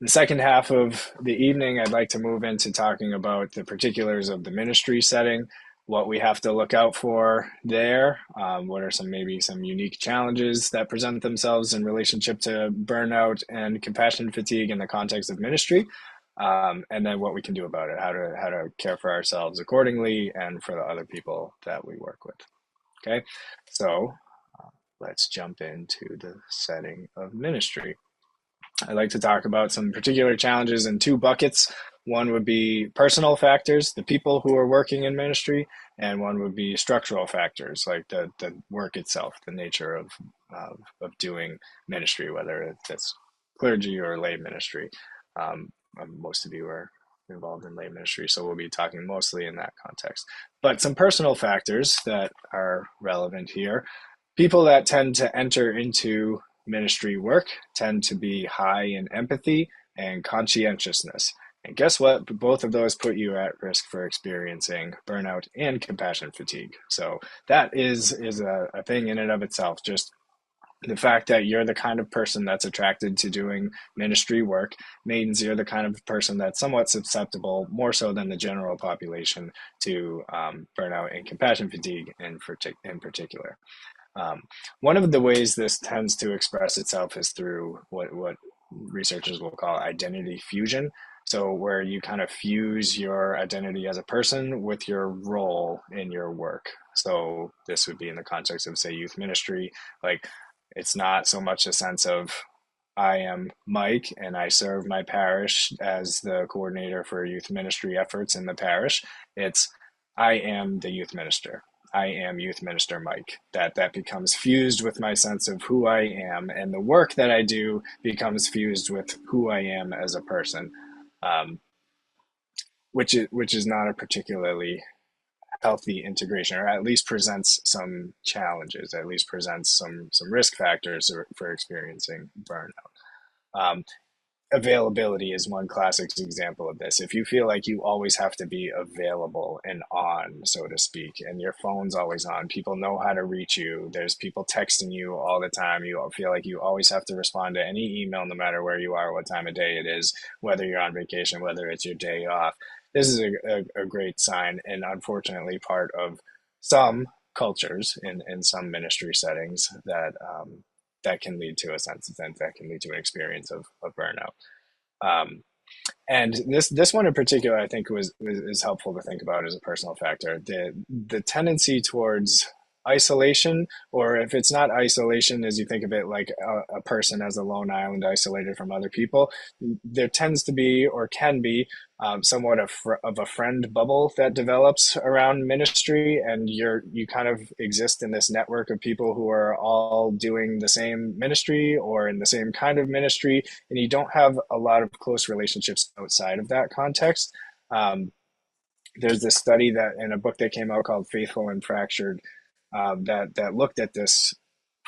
second half of the evening, I'd like to move into talking about the particulars of the ministry setting, what we have to look out for there, what are maybe some unique challenges that present themselves in relationship to burnout and compassion fatigue in the context of ministry, and then what we can do about it, how to care for ourselves accordingly and for the other people that we work with. Okay, so let's jump into the setting of ministry. I'd like to talk about some particular challenges in 2 buckets. One would be personal factors, the people who are working in ministry, and one would be structural factors, like the work itself, the nature of doing ministry, whether it's clergy or lay ministry. Most of you are involved in lay ministry, so we'll be talking mostly in that context. But some personal factors that are relevant here. People that tend to enter into ministry work tend to be high in empathy and conscientiousness. And guess what? Both of those put you at risk for experiencing burnout and compassion fatigue. So that is a thing in and of itself. Just the fact that you're the kind of person that's attracted to doing ministry work means you're the kind of person that's somewhat susceptible, more so than the general population, to burnout and compassion fatigue in particular. One of the ways this tends to express itself is through what researchers will call identity fusion. So where you kind of fuse your identity as a person with your role in your work. So this would be in the context of, say, youth ministry. Like, it's not so much a sense of I am Mike and I serve my parish as the coordinator for youth ministry efforts in the parish. It's I am the youth minister. I am youth minister Mike. That becomes fused with my sense of who I am, and the work that I do becomes fused with who I am as a person, which is not a particularly healthy integration, or at least presents some challenges, at least presents some risk factors for experiencing burnout. Availability is one classic example of this. If you feel like you always have to be available and on, so to speak, and your phone's always on, people know how to reach you, there's people texting you all the time, you feel like you always have to respond to any email no matter where you are, what time of day it is, whether you're on vacation, whether it's your day off, this is a great sign, and unfortunately part of some cultures in some ministry settings that that can lead to a sense of that can lead to an experience of burnout. Um, and this one in particular, I think is helpful to think about as a personal factor. The tendency towards isolation, or if it's not isolation, as you think of it like a person as a lone island isolated from other people, there tends to be or can be somewhat of a friend bubble that develops around ministry, and you kind of exist in this network of people who are all doing the same ministry or in the same kind of ministry, and you don't have a lot of close relationships outside of that context. There's this study that in a book that came out called Faithful and Fractured that looked at this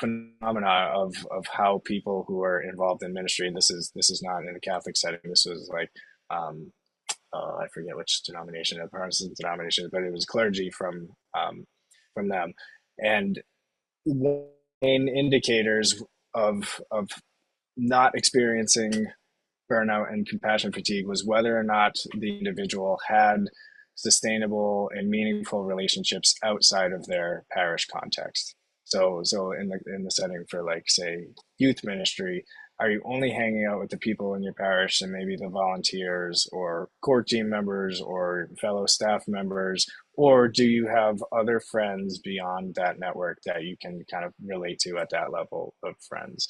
phenomena of how people who are involved in ministry, and this is not in a Catholic setting, this was like I forget which denomination, a Protestant denomination, but it was clergy from them, and main indicators of not experiencing burnout and compassion fatigue was whether or not the individual had sustainable and meaningful relationships outside of their parish context. So in the setting for, like, say, youth ministry, are you only hanging out with the people in your parish and maybe the volunteers or core team members or fellow staff members, or do you have other friends beyond that network that you can kind of relate to at that level of friends?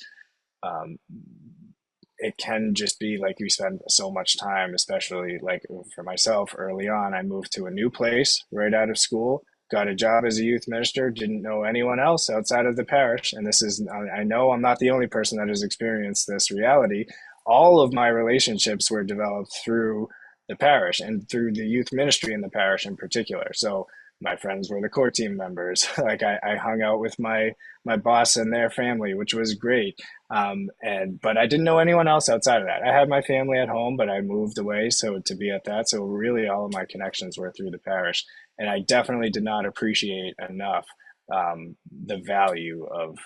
It can just be like we spend so much time, especially like for myself early on, I moved to a new place right out of school, got a job as a youth minister, didn't know anyone else outside of the parish. And I know I'm not the only person that has experienced this reality. All of my relationships were developed through the parish and through the youth ministry in the parish in particular. So my friends were the core team members. Like I hung out with my boss and their family, which was great. But I didn't know anyone else outside of that. I had my family at home, but I moved away so to be at that. So really all of my connections were through the parish. And I definitely did not appreciate enough the value of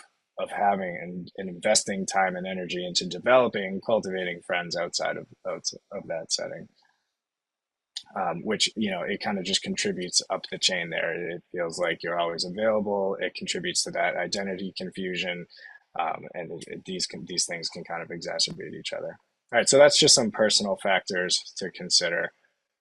having and investing time and energy into developing, cultivating friends outside of that setting. Which, it kind of just contributes up the chain there. It feels like you're always available. It contributes to that identity confusion. These things can kind of exacerbate each other. All right, so that's just some personal factors to consider.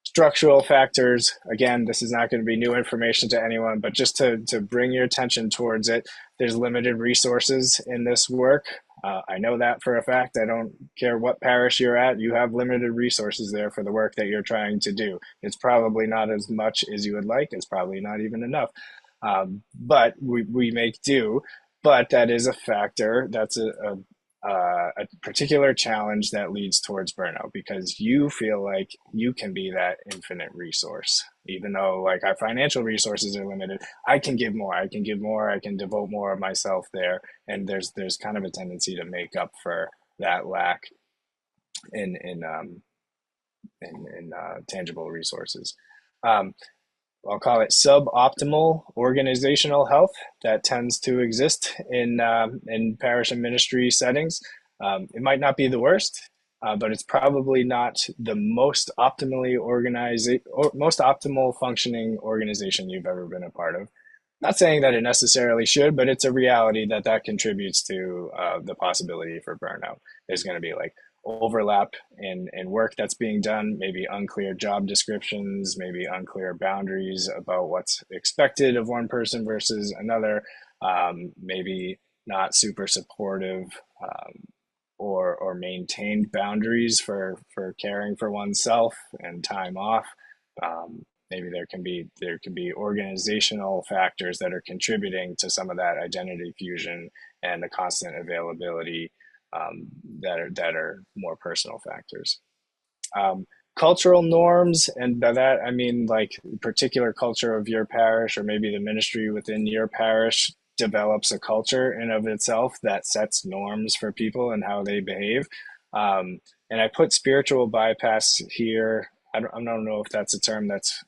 Structural factors, again, this is not going to be new information to anyone, but just to bring your attention towards it, there's limited resources in this work. I know that for a fact. I don't care what parish you're at, you have limited resources there for the work that you're trying to do. It's probably not as much as you would like. It's probably not even enough. But we make do. But that is a factor. That's a particular challenge that leads towards burnout, because you feel like you can be that infinite resource, even though like our financial resources are limited. I can give more. I can devote more of myself there, and there's kind of a tendency to make up for that lack in tangible resources. I'll call it suboptimal organizational health that tends to exist in parish and ministry settings. It might not be the worst, but it's probably not the most optimally organized or most optimal functioning organization you've ever been a part of. Not saying that it necessarily should, but it's a reality that contributes to the possibility for burnout. There's going to be like overlap in work that's being done, maybe unclear job descriptions, maybe unclear boundaries about what's expected of one person versus another, maybe not super supportive or maintained boundaries for caring for oneself and time off. Maybe there can be organizational factors that are contributing to some of that identity fusion and the constant availability that are more personal factors. Cultural norms, and by that I mean like particular culture of your parish, or maybe the ministry within your parish develops a culture in of itself that sets norms for people and how they behave. And I put spiritual bypass here. I don't know if that's a term that's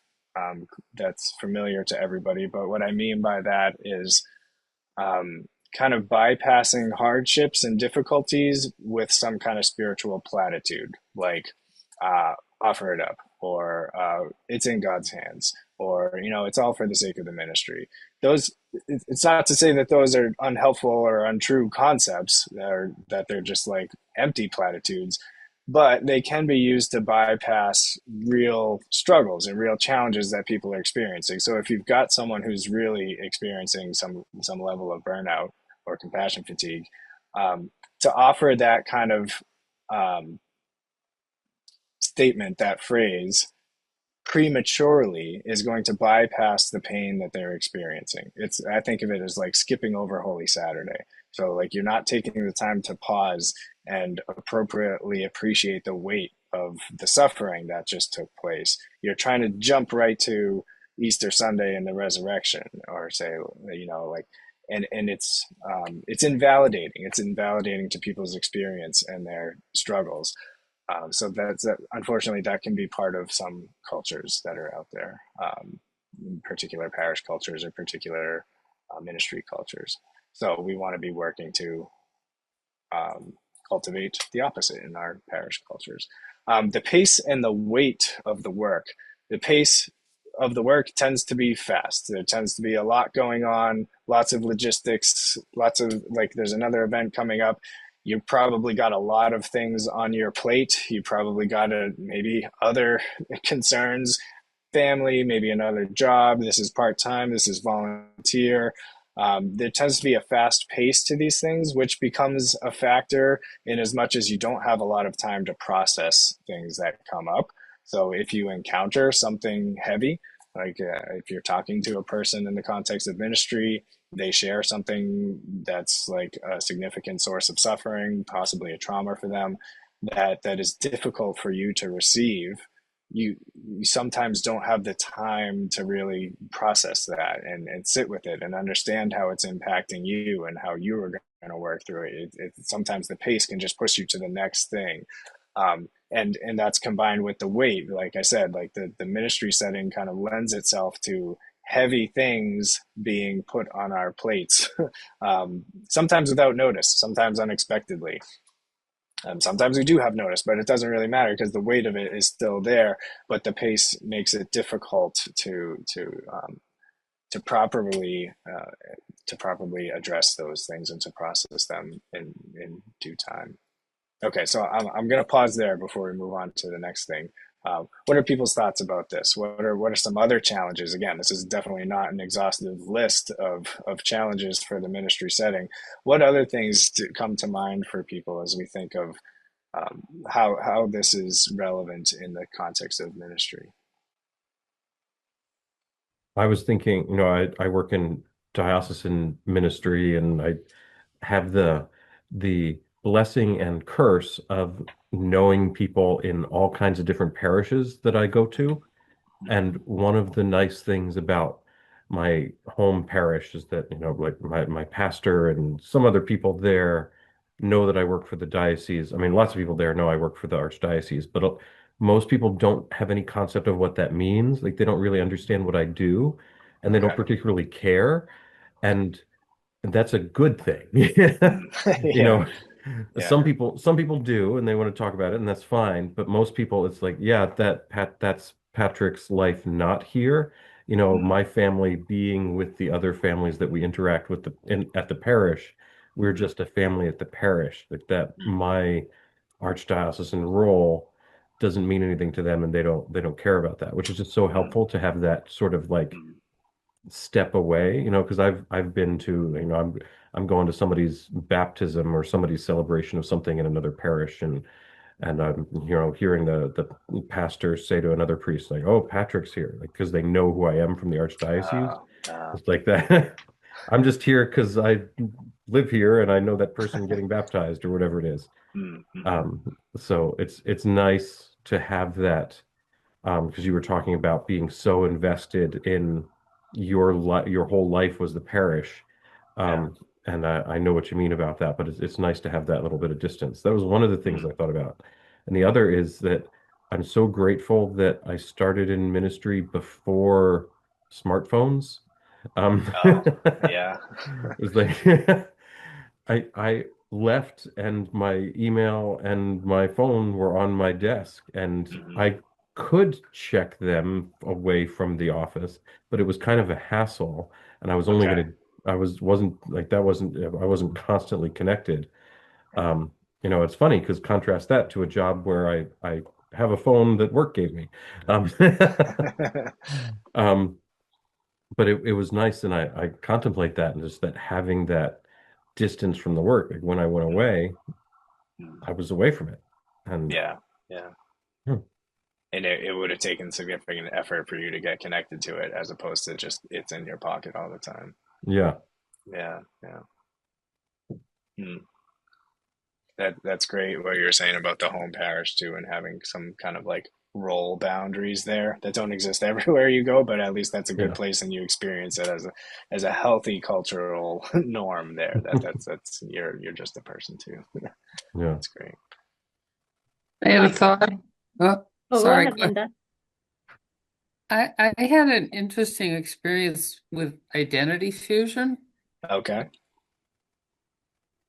familiar to everybody, but what I mean by that is kind of bypassing hardships and difficulties with some kind of spiritual platitude, like offer it up, or it's in God's hands, or it's all for the sake of the ministry. Those, it's not to say that those are unhelpful or untrue concepts, or that they're just like empty platitudes, but they can be used to bypass real struggles and real challenges that people are experiencing. So if you've got someone who's really experiencing some level of burnout or compassion fatigue, to offer that kind of um, statement, that phrase, prematurely, is going to bypass the pain that they're experiencing. I think of it as like skipping over Holy Saturday. So like you're not taking the time to pause and appropriately appreciate the weight of the suffering that just took place. You're trying to jump right to Easter Sunday and the resurrection, or say, like, and it's invalidating. It's invalidating to people's experience and their struggles. So unfortunately, that can be part of some cultures that are out there, particular parish cultures or particular ministry cultures. So we want to be working to cultivate the opposite in our parish cultures. The pace and the weight of the work. The pace of the work tends to be fast. There tends to be a lot going on, lots of logistics, lots of, like, there's another event coming up. You probably got a lot of things on your plate. You probably got maybe other concerns, family, maybe another job. This is part-time, this is volunteer. There tends to be a fast pace to these things, which becomes a factor in as much as you don't have a lot of time to process things that come up. So if you encounter something heavy, like if you're talking to a person in the context of ministry, they share something that's like a significant source of suffering, possibly a trauma for them, that is difficult for you to receive. You sometimes don't have the time to really process that and sit with it and understand how it's impacting you and how you are going to work through it. Sometimes the pace can just push you to the next thing. And that's combined with the weight. Like I said, like the ministry setting kind of lends itself to heavy things being put on our plates, sometimes without notice, sometimes unexpectedly. Sometimes we do have notice, but it doesn't really matter because the weight of it is still there. But the pace makes it difficult to properly address those things and to process them in due time. Okay, so I'm going to pause there before we move on to the next thing. What are people's thoughts about this? What are some other challenges? Again, this is definitely not an exhaustive list of challenges for the ministry setting. What other things come to mind for people as we think of how this is relevant in the context of ministry? I was thinking, I work in diocesan ministry, and I have the blessing and curse of knowing people in all kinds of different parishes that I go to. And one of the nice things about my home parish is that, like my pastor and some other people there know that I work for the diocese. I mean, lots of people there know I work for the archdiocese, but most people don't have any concept of what that means. Like, they don't really understand what I do, and they don't Okay. particularly care. And that's a good thing. You Yeah, know, yeah. some people do, and they want to talk about it, and that's fine. But most people, it's like, yeah, that's Patrick's life not here. Mm, My family being with the other families that we interact with at the parish, we're mhm, just a family at the parish. Like that, mm, my archdiocesan role doesn't mean anything to them, and they don't care about that, which is just so mm, helpful to have that sort of like mm, step away, because I've been to, I'm going to somebody's baptism or somebody's celebration of something in another parish, and I'm, hearing the pastor say to another priest, like, "Oh, Patrick's here," like, because they know who I am from the archdiocese. uh, uh, It's like that. I'm just here because I live here and I know that person getting baptized or whatever it is. mhm, So it's nice to have that, because you were talking about being so invested in your whole life was the parish. yeah. And I know what you mean about that, but it's nice to have that little bit of distance. That was one of the things Mm. I thought about. And the other is that I'm so grateful that I started in ministry before smartphones. Oh, yeah. It was like I left, and my email and my phone were on my desk, and Hmm. I could check them away from the office, but it was kind of a hassle, and I was only Okay. going to, wasn't like that wasn't, I wasn't constantly connected. It's funny because contrast that to a job where I have a phone that work gave me. Um, um, but it was nice, and I contemplate that, and just that having that distance from the work. Like when I went away, I was away from it. And Yeah, yeah. hmm, And it would have taken significant effort for you to get connected to it as opposed to just it's in your pocket all the time. yeah. Yeah, yeah. Hmm. That's great what you're saying about the home parish too, and having some kind of like role boundaries there that don't exist everywhere you go, but at least that's a good Yeah. place and you experience it as a healthy cultural norm there. That's you're just a person too. Yeah. That's great. I had a thought. Oh, Oh, go sorry. ahead, Linda. I had an interesting experience with identity fusion. Okay.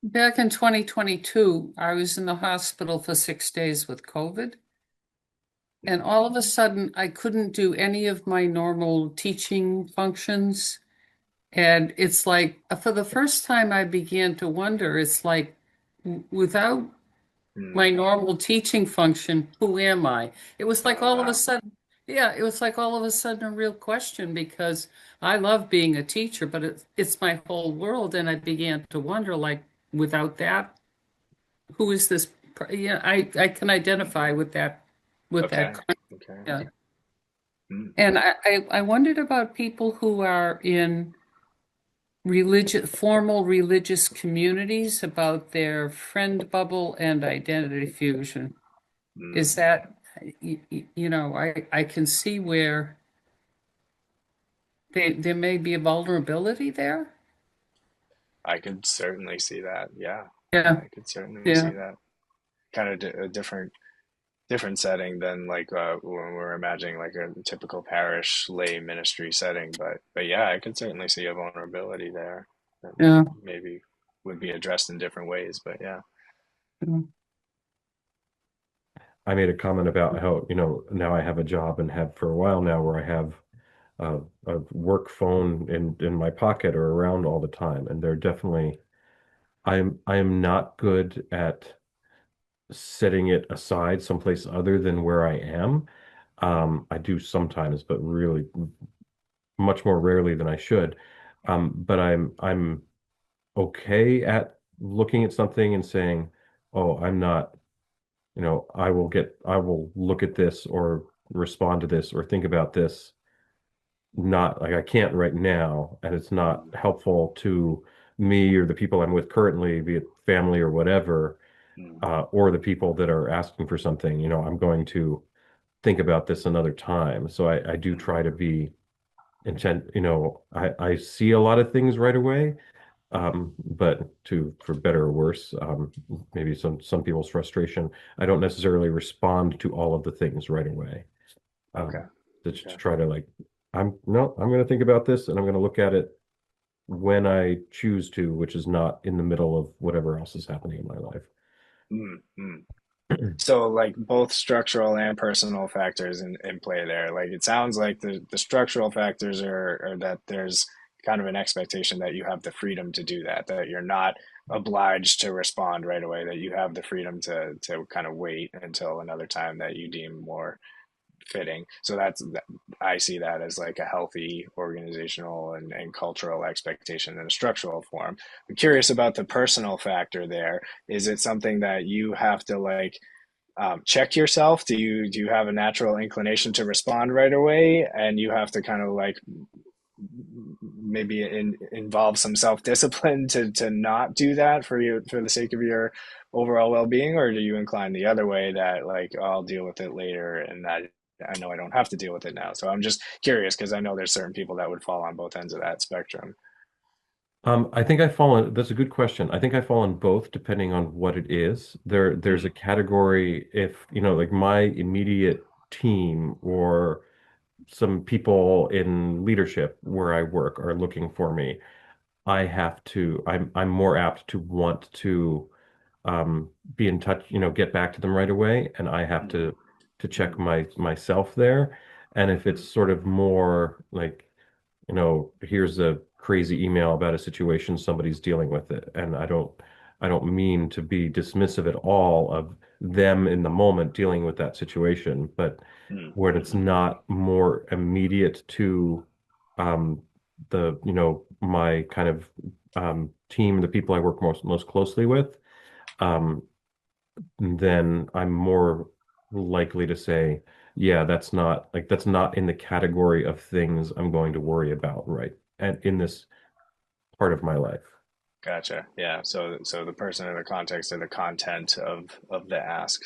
Back in 2022, I was in the hospital for 6 days with COVID, and all of a sudden, I couldn't do any of my normal teaching functions. And it's like, for the first time, I began to wonder, it's like, without Hmm. my normal teaching function, who am I? It was like Oh, all of a wow. sudden, yeah, it was like all of a sudden a real question because I love being a teacher, but it's my whole world. And I began to wonder, like, without that, who is this? Yeah, I can identify with that. Okay. Okay. Yeah. Hmm. And I wondered about people who are in formal religious communities about their friend bubble and identity fusion. Hmm. Is that, I can see where there may be a vulnerability there. I could certainly see that. Yeah. Yeah, I could certainly see yeah, that. Kind of a different setting than like when we're imagining like a typical parish lay ministry setting. But yeah, I could certainly see a vulnerability there that yeah. maybe would be addressed in different ways. But yeah. Yeah. I made a comment about how, now I have a job and have for a while now where I have a work phone in my pocket or around all the time. And they're definitely, I am not good at setting it aside someplace other than where I am. I do sometimes, but really much more rarely than I should. But I'm okay at looking at something and saying, "Oh, I'm not, I will look at this or respond to this or think about this. Not like I can't right now, and it's not Mm, helpful to me or the people I'm with currently, be it family or whatever, mm, or the people that are asking for something. I'm going to think about this another time. So I do mm, try to be intent. I see a lot of things right away, but for better or worse, maybe some people's frustration, I don't necessarily respond to all of the things right away. okay. Um, to Okay. try to like, I'm going to think about this and I'm going to look at it when I choose to, which is not in the middle of whatever else is happening in my life. Mm, mm. So like both structural and personal factors in play there. Like it sounds like the structural factors are that there's kind of an expectation that you have the freedom to do that, that you're not obliged to respond right away, that you have the freedom to kind of wait until another time that you deem more fitting. So I see that as like a healthy organizational and cultural expectation in a structural form. I'm curious about the personal factor there. Is it something that you have to like check yourself? Do you have a natural inclination to respond right away, and you have to kind of like maybe involve some self discipline to not do that for the sake of your overall well being, or do you incline the other way that like oh, I'll deal with it later and that I know I don't have to deal with it now? So I'm just curious because I know there's certain people that would fall on both ends of that spectrum. I think that's a good question. I think I fall on both depending on what it is. There's a Mm, category if, like my immediate team or some people in leadership where I work are looking for me. I'm more apt to want to be in touch, get back to them right away. And I have mm, to to check myself there. And if it's sort of more like, here's a crazy email about a situation, somebody's dealing with it. And I don't mean to be dismissive at all of them in the moment dealing with that situation, but when it's not more immediate to um my kind of team, the people I work most closely with, um, then I'm more likely to say, yeah, that's not in the category of things I'm going to worry about, right? And in this part of my life. Gotcha. Yeah. So the person in the context or the content of the ask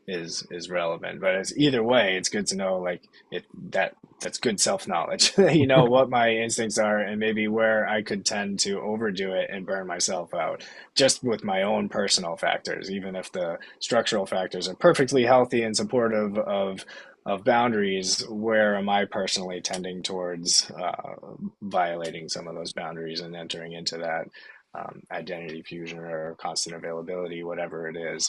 is relevant. But it's either way, it's good to know like that's good self-knowledge. You know what my instincts are and maybe where I could tend to overdo it and burn myself out just with my own personal factors, even if the structural factors are perfectly healthy and supportive of boundaries, where am I personally tending towards violating some of those boundaries and entering into that identity fusion or constant availability, whatever it is.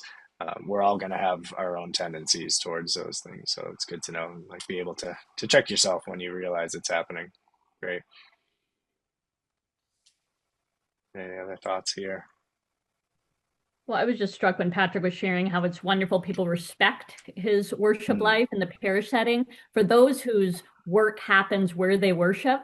We're all going to have our own tendencies towards those things. So it's good to know, like, be able to check yourself when you realize it's happening. Great. Any other thoughts here? Well, I was just struck when Patrick was sharing how it's wonderful people respect his worship life in the parish setting. For those whose work happens where they worship,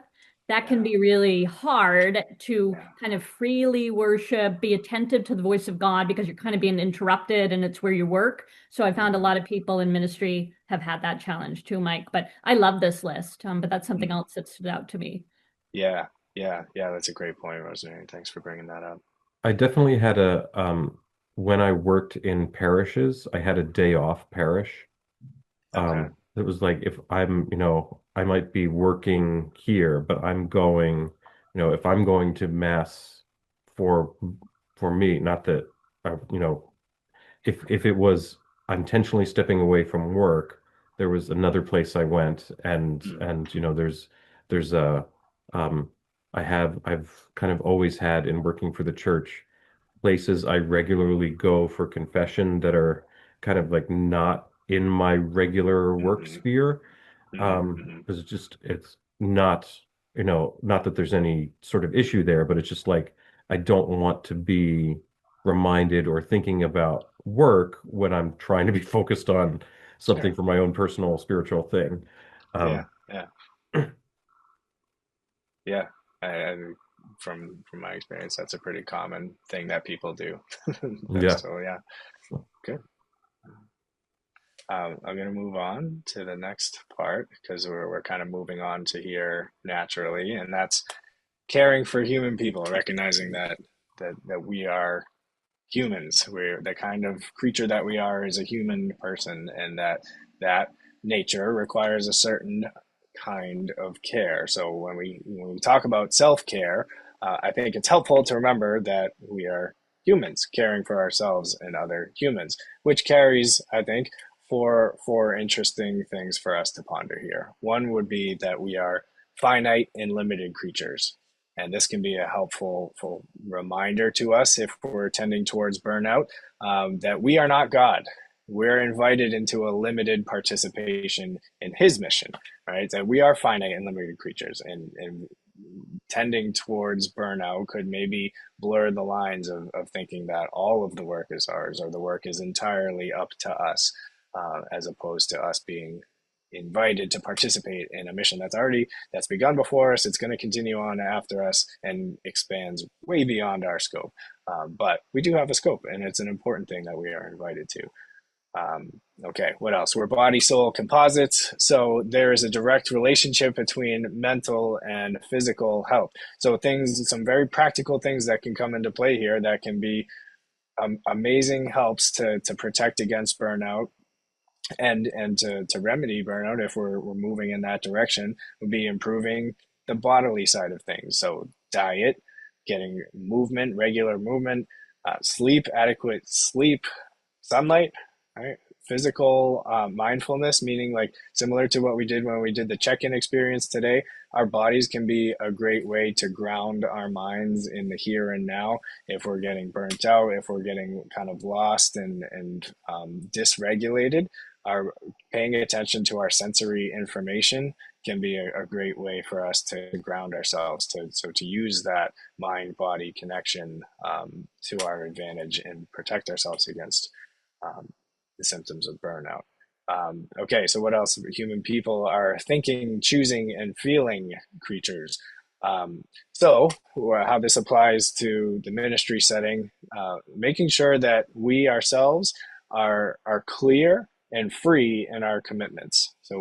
that can be really hard to kind of freely worship, be attentive to the voice of God because you're kind of being interrupted and it's where you work. So I found a lot of people in ministry have had that challenge too, Mike. But I love this list, but that's something else that stood out to me. Yeah, yeah. That's a great point, Rosemary. Thanks for bringing that up. I definitely had when I worked in parishes, I had a day off parish. Okay. It was like if I might be working here, but I'm going, if I'm going to mass for for me, not that I, if it was intentionally stepping away from work, there was another place I went, and there's a um I've kind of always had in working for the church places I regularly go for confession that are kind of like not in my regular work Mm-hmm. sphere. Mm-hmm. Because it's not, not that there's any sort of issue there, but it's just like I don't want to be reminded or thinking about work when I'm trying to be focused on something Sure. for my own personal spiritual thing. Yeah, Um, yeah, yeah. I from my experience, that's a pretty common thing that people do. That's yeah. so yeah, good. I'm going to move on to the next part because we're kind of moving on to here naturally, and that's caring for human people, recognizing that we are humans. We're the kind of creature that we are is a human person, and that nature requires a certain kind of care. So when we talk about self care, I think it's helpful to remember that we are humans caring for ourselves and other humans, which carries, I think, four interesting things for us to ponder here. One would be that we are finite and limited creatures. And this can be a helpful reminder to us if we're tending towards burnout, that we are not God. We're invited into a limited participation in his mission, right? That we are finite and limited creatures, and tending towards burnout could maybe blur the lines of thinking that all of the work is ours or the work is entirely up to us, as opposed to us being invited to participate in a mission that's begun before us. It's going to continue on after us and expands way beyond our scope. But we do have a scope, and it's an important thing that we are invited to. Okay, what else? We're body soul composites. So there is a direct relationship between mental and physical health. So some very practical things that can come into play here that can be amazing helps to protect against burnout and to remedy burnout if we're moving in that direction would be improving the bodily side of things. So diet, getting movement, regular movement, sleep, adequate sleep, sunlight, right? Physical mindfulness, meaning like similar to what we did when we did the check-in experience today, our bodies can be a great way to ground our minds in the here and now. If we're getting burnt out, if we're getting kind of lost and dysregulated, our paying attention to our sensory information can be a great way for us to ground ourselves, to use that mind-body connection to our advantage and protect ourselves against the symptoms of burnout. Okay, so what else? Human people are thinking, choosing, and feeling creatures. So how this applies to the ministry setting, making sure that we ourselves are clear and free in our commitments. So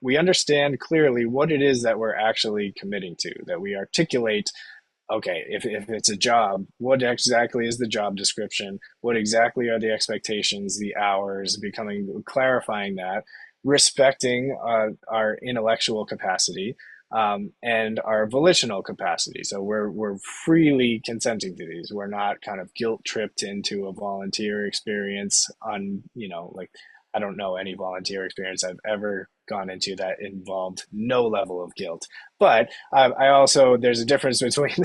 we understand clearly what it is that we're actually committing to, that we articulate, okay, if it's a job, what exactly is the job description? What exactly are the expectations, the hours, clarifying that, respecting our intellectual capacity, and our volitional capacity. So we're freely consenting to these. We're not kind of guilt tripped into a volunteer experience on, like, I don't know any volunteer experience I've ever gone into that involved no level of guilt. But I also, there's a difference between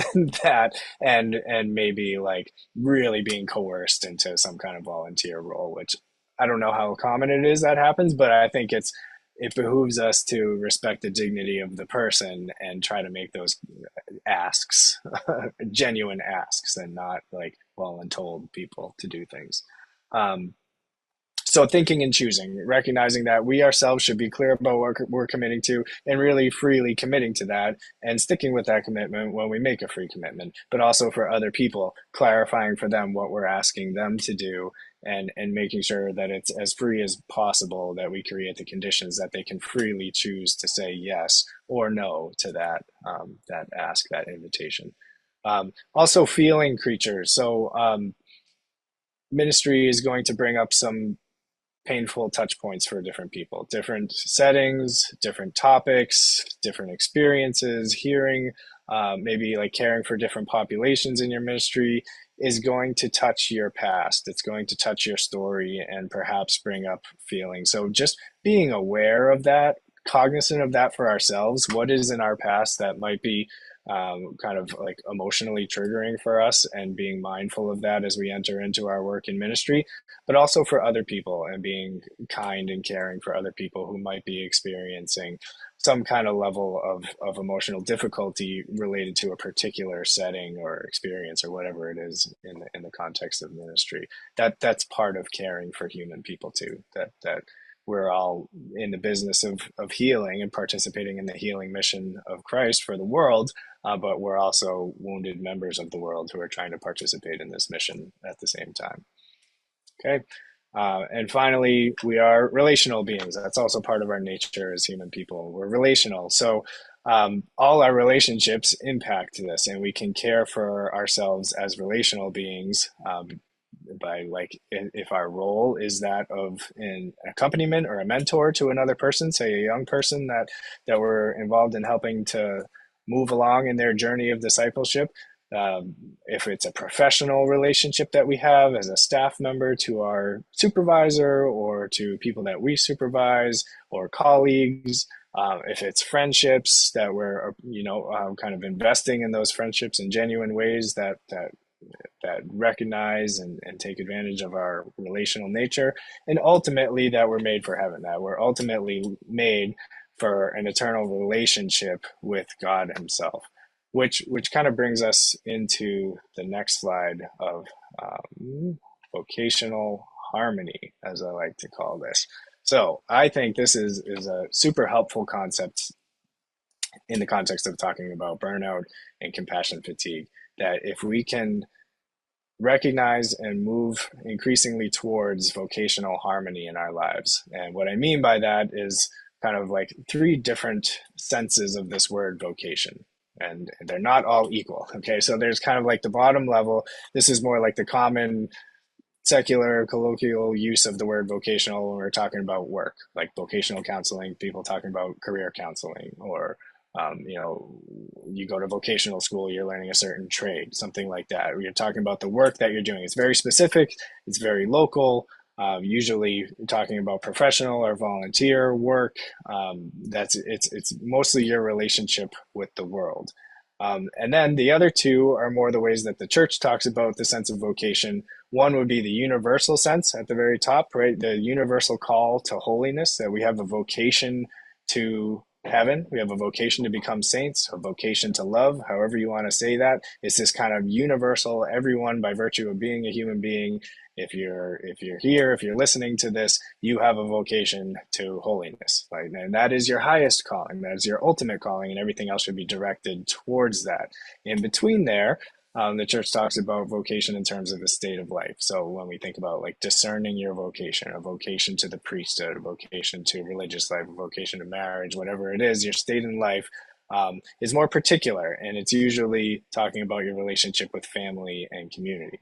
that and maybe like really being coerced into some kind of volunteer role, which I don't know how common it is that happens, but I think it behooves us to respect the dignity of the person and try to make those asks genuine asks, and not like voluntold people to do things. So thinking and choosing, recognizing that we ourselves should be clear about what we're committing to and really freely committing to that and sticking with that commitment when we make a free commitment, but also for other people, clarifying for them what we're asking them to do and making sure that it's as free as possible, that we create the conditions that they can freely choose to say yes or no to that, that ask, that invitation. Also feeling creatures. So ministry is going to bring up some painful touch points for different people, different settings, different topics, different experiences. Hearing, maybe like caring for different populations in your ministry is going to touch your past. It's going to touch your story and perhaps bring up feelings. So just being aware of that, cognizant of that for ourselves, what is in our past that might be kind of like emotionally triggering for us, and being mindful of that as we enter into our work in ministry, but also for other people, and being kind and caring for other people who might be experiencing some kind of level of emotional difficulty related to a particular setting or experience or whatever it is in the context of ministry. That's part of caring for human people too, that we're all in the business of healing and participating in the healing mission of Christ for the world, but we're also wounded members of the world who are trying to participate in this mission at the same time. Okay. And finally, we are relational beings. That's also part of our nature as human people. We're relational. So all our relationships impact this, and we can care for ourselves as relational beings by, like, if our role is that of an accompaniment or a mentor to another person, say a young person that we're involved in helping to move along in their journey of discipleship. If it's a professional relationship that we have as a staff member to our supervisor or to people that we supervise or colleagues, if it's friendships that we're, kind of investing in those friendships in genuine ways that recognize and take advantage of our relational nature, and ultimately that we're made for heaven, that we're ultimately made for an eternal relationship with God himself, which kind of brings us into the next slide of vocational harmony, as I like to call this. So I think this is a super helpful concept in the context of talking about burnout and compassion fatigue, that if we can recognize and move increasingly towards vocational harmony in our lives. And what I mean by that is kind of like three different senses of this word vocation, and they're not all equal. Okay, so there's kind of like the bottom level. This is more like the common secular colloquial use of the word vocational when we're talking about work, like vocational counseling, people talking about career counseling, or you go to vocational school, you're learning a certain trade, something like that. You're talking about the work that you're doing. It's very specific, it's very local. Usually talking about professional or volunteer work. It's mostly your relationship with the world. And then the other two are more the ways that the church talks about the sense of vocation. One would be the universal sense at the very top, right? The universal call to holiness, that we have a vocation to heaven. We have a vocation to become saints, a vocation to love, however you want to say that. It's this kind of universal, everyone by virtue of being a human being. If you're here, if you're listening to this, you have a vocation to holiness, right? And that is your highest calling. That is your ultimate calling, and everything else should be directed towards that. In between there, the church talks about vocation in terms of the state of life. So when we think about like discerning your vocation, a vocation to the priesthood, a vocation to religious life, a vocation to marriage, whatever it is, your state in life is more particular, and it's usually talking about your relationship with family and community.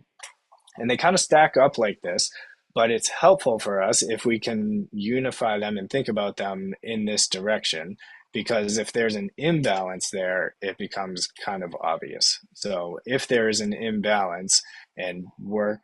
And they kind of stack up like this, but it's helpful for us if we can unify them and think about them in this direction, because if there's an imbalance there, it becomes kind of obvious. So if there is an imbalance and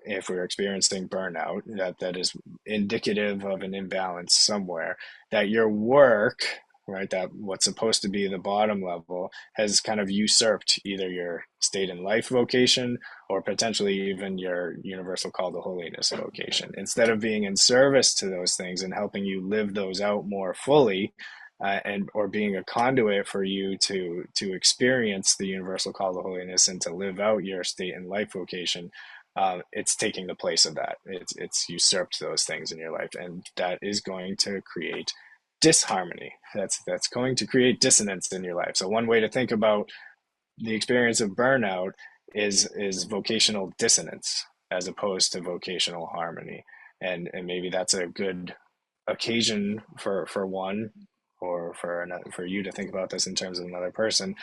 if we're experiencing burnout, that is indicative of an imbalance somewhere, that your work, right, that what's supposed to be the bottom level has kind of usurped either your state in life vocation or potentially even your universal call to holiness vocation. Instead of being in service to those things and helping you live those out more fully, or being a conduit for you to experience the universal call to holiness and to live out your state in life vocation, it's taking the place of that. It's usurped those things in your life, and that is going to create disharmony. That's going to create dissonance in your life. So one way to think about the experience of burnout is vocational dissonance as opposed to vocational harmony. And maybe that's a good occasion for one, or for you to think about this in terms of another person,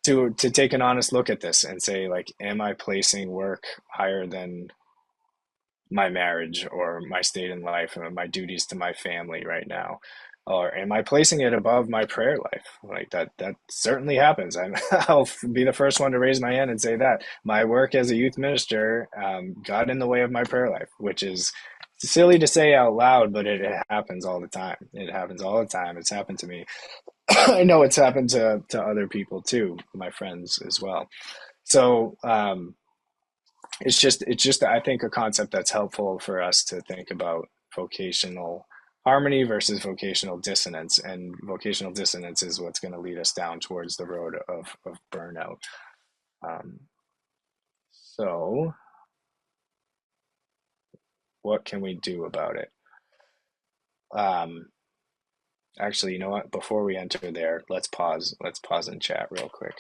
to take an honest look at this and say, like, am I placing work higher than my marriage or my state in life and my duties to my family right now? Or am I placing it above my prayer life? Like that certainly happens. I'll be the first one to raise my hand and say that my work as a youth minister got in the way of my prayer life, which is silly to say out loud, but it happens all the time. It happens all the time. It's happened to me. I know it's happened to other people too, my friends as well. So it's just I think a concept that's helpful for us to think about vocational harmony versus vocational dissonance, and vocational dissonance is what's going to lead us down towards the road of burnout. So what can we do about it? Actually, you know what? Before we enter there, let's pause and chat real quick.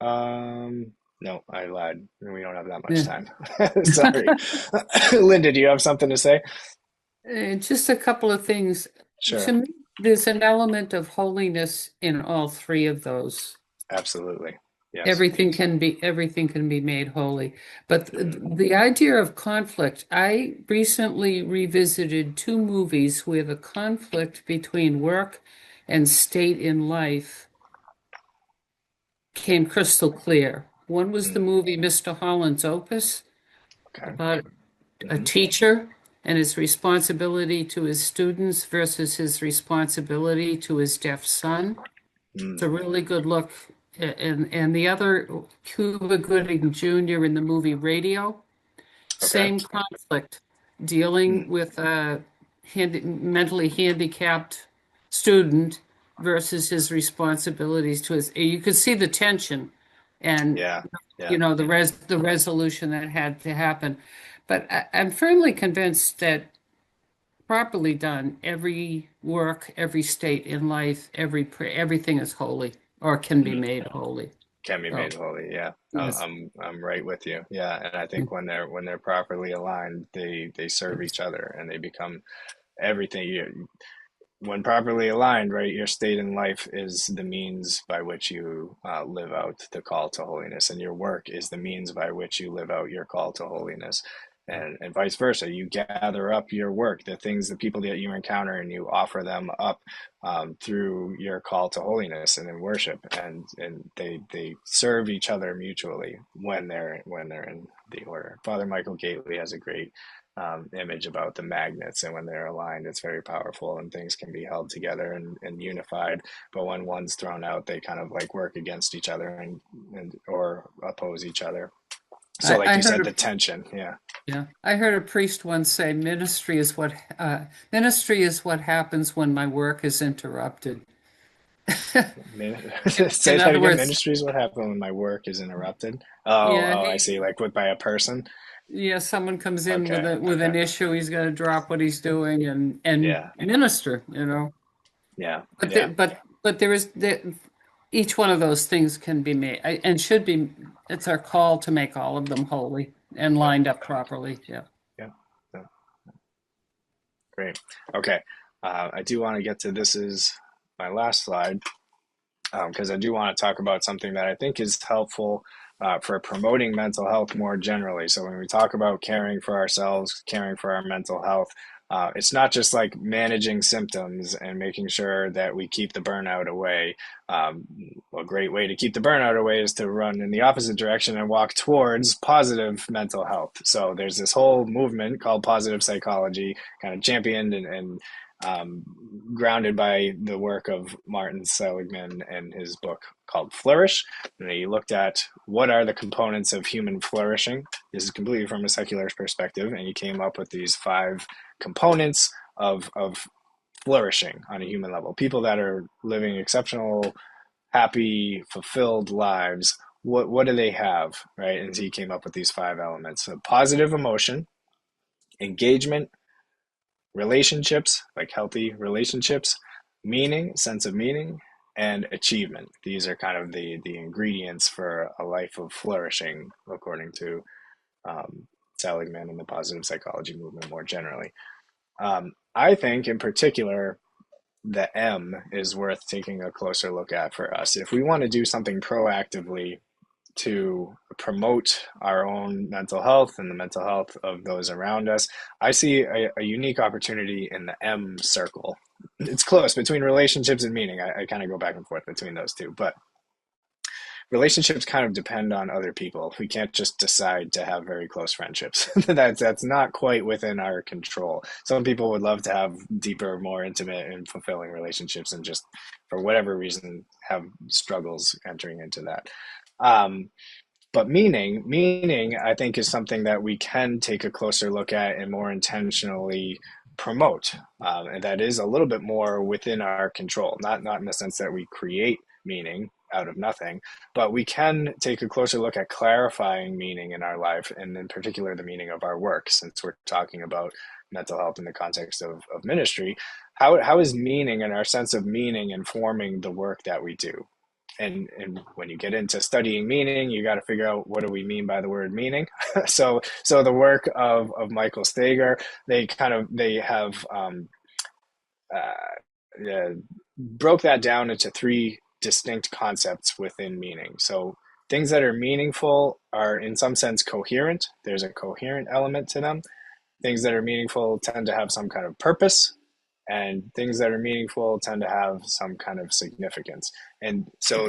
No, I lied. We don't have that much time. Sorry. Linda, do you have something to say? Just a couple of things. Sure. To me, there's an element of holiness in all three of those. Absolutely. Yes. Everything can be made holy. But the idea of conflict, I recently revisited two movies where the conflict between work and state in life came crystal clear. One was the movie Mr. Holland's Opus, about a teacher and his responsibility to his students versus his responsibility to his deaf son. It's a really good look. And the other, Cuba Gooding Jr. in the movie Radio, same conflict, dealing with a mentally handicapped student versus his responsibilities to his. You could see the tension, and you know the resolution that had to happen. But I'm firmly convinced that properly done, every work, every state in life, everything is holy or can be made holy. Can be made holy, yeah. Yes. I'm right with you. Yeah, and I think when they're properly aligned, they serve each other and they become everything. When properly aligned, right, your state in life is the means by which you live out the call to holiness, and your work is the means by which you live out your call to holiness. and vice versa. You gather up your work, the things, the people that you encounter, and you offer them up through your call to holiness and in worship, and they serve each other mutually when they're in the order. Father Michael Gately has a great image about the magnets, and when they're aligned, it's very powerful, and things can be held together and unified. But when one's thrown out, they kind of like work against each other and or oppose each other. So, like you said, the tension, yeah. Yeah, I heard a priest once say, ministry is what happens when my work is interrupted." Say that again. Ministry is what happens when my work is interrupted. I see. Like by a person. Yeah, someone comes in with an issue, he's going to drop what he's doing and minister. Yeah. But there is each one of those things can be made and should be. It's our call to make all of them holy and lined up properly. Yeah. Great. Okay. I do want to get to, this is my last slide, because I do want to talk about something that I think is helpful for promoting mental health more generally. So when we talk about caring for ourselves, caring for our mental health, it's not just like managing symptoms and making sure that we keep the burnout away. A great way to keep the burnout away is to run in the opposite direction and walk towards positive mental health. So there's this whole movement called positive psychology, kind of championed and grounded by the work of Martin Seligman and his book called Flourish. And he looked at what are the components of human flourishing. This is completely from a secular perspective, and he came up with these 5 components of flourishing on a human level. People that are living exceptional, happy, fulfilled lives, what do they have, right? And he came up with these 5 elements: so positive emotion, engagement, relationships, like healthy relationships, meaning, sense of meaning, and achievement. These are kind of the ingredients for a life of flourishing, according to Seligman and the positive psychology movement more generally. I think in particular, the M is worth taking a closer look at for us. If we want to do something proactively to promote our own mental health and the mental health of those around us, I see a unique opportunity in the M circle. It's close between relationships and meaning. I kind of go back and forth between those two, but relationships kind of depend on other people. We can't just decide to have very close friendships. That's not quite within our control. Some people would love to have deeper, more intimate and fulfilling relationships, and just for whatever reason have struggles entering into that. But meaning, I think, is something that we can take a closer look at and more intentionally promote. And that is a little bit more within our control, not in the sense that we create meaning out of nothing, but we can take a closer look at clarifying meaning in our life, and in particular, the meaning of our work, since we're talking about mental health in the context of ministry. How is meaning and our sense of meaning informing the work that we do? And when you get into studying meaning, you got to figure out, what do we mean by the word meaning? So the work of Michael Steger, they have broke that down into 3 distinct concepts within meaning. So things that are meaningful are in some sense coherent. There's a coherent element to them. Things that are meaningful tend to have some kind of purpose, and things that are meaningful tend to have some kind of significance. And so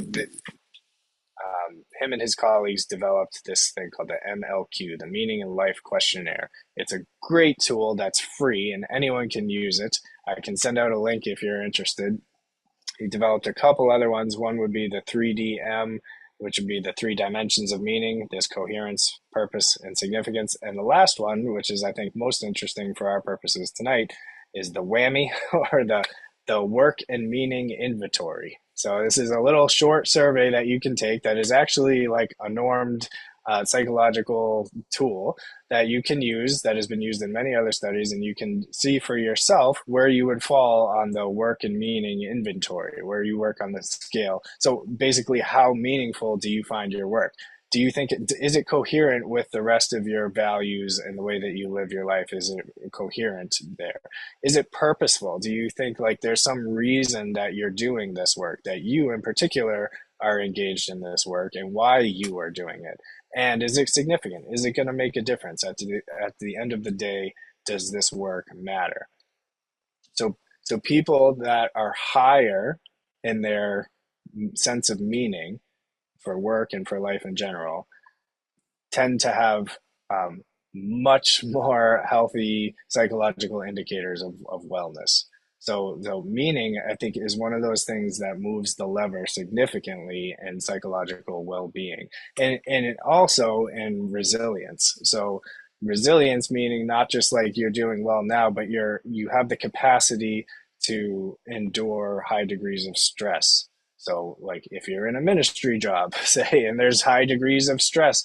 him and his colleagues developed this thing called the MLQ, the Meaning in Life Questionnaire. It's a great tool that's free and anyone can use it. I can send out a link if you're interested. He developed a couple other ones. One would be the 3DM, which would be the 3 dimensions of meaning. There's coherence, purpose, and significance. And the last one, which is I think most interesting for our purposes tonight, is the WHAMI, or the Work and Meaning Inventory. So this is a little short survey that you can take that is actually like a normed psychological tool that you can use, that has been used in many other studies, and you can see for yourself where you would fall on the work and meaning inventory, where you work on the scale. So basically, how meaningful do you find your work? Do you think is it coherent with the rest of your values and the way that you live your life? Is it coherent there? Is it purposeful? Do you think like there's some reason that you're doing this work, that you in particular are engaged in this work and why you are doing it. And is it significant? Is it going to make a difference? At the end of the day, does this work matter? So people that are higher in their sense of meaning for work and for life in general tend to have much more healthy psychological indicators of wellness. So meaning, I think, is one of those things that moves the lever significantly in psychological well-being, and it also in resilience. So resilience meaning not just like you're doing well now, but you have the capacity to endure high degrees of stress. So like if you're in a ministry job, say, and there's high degrees of stress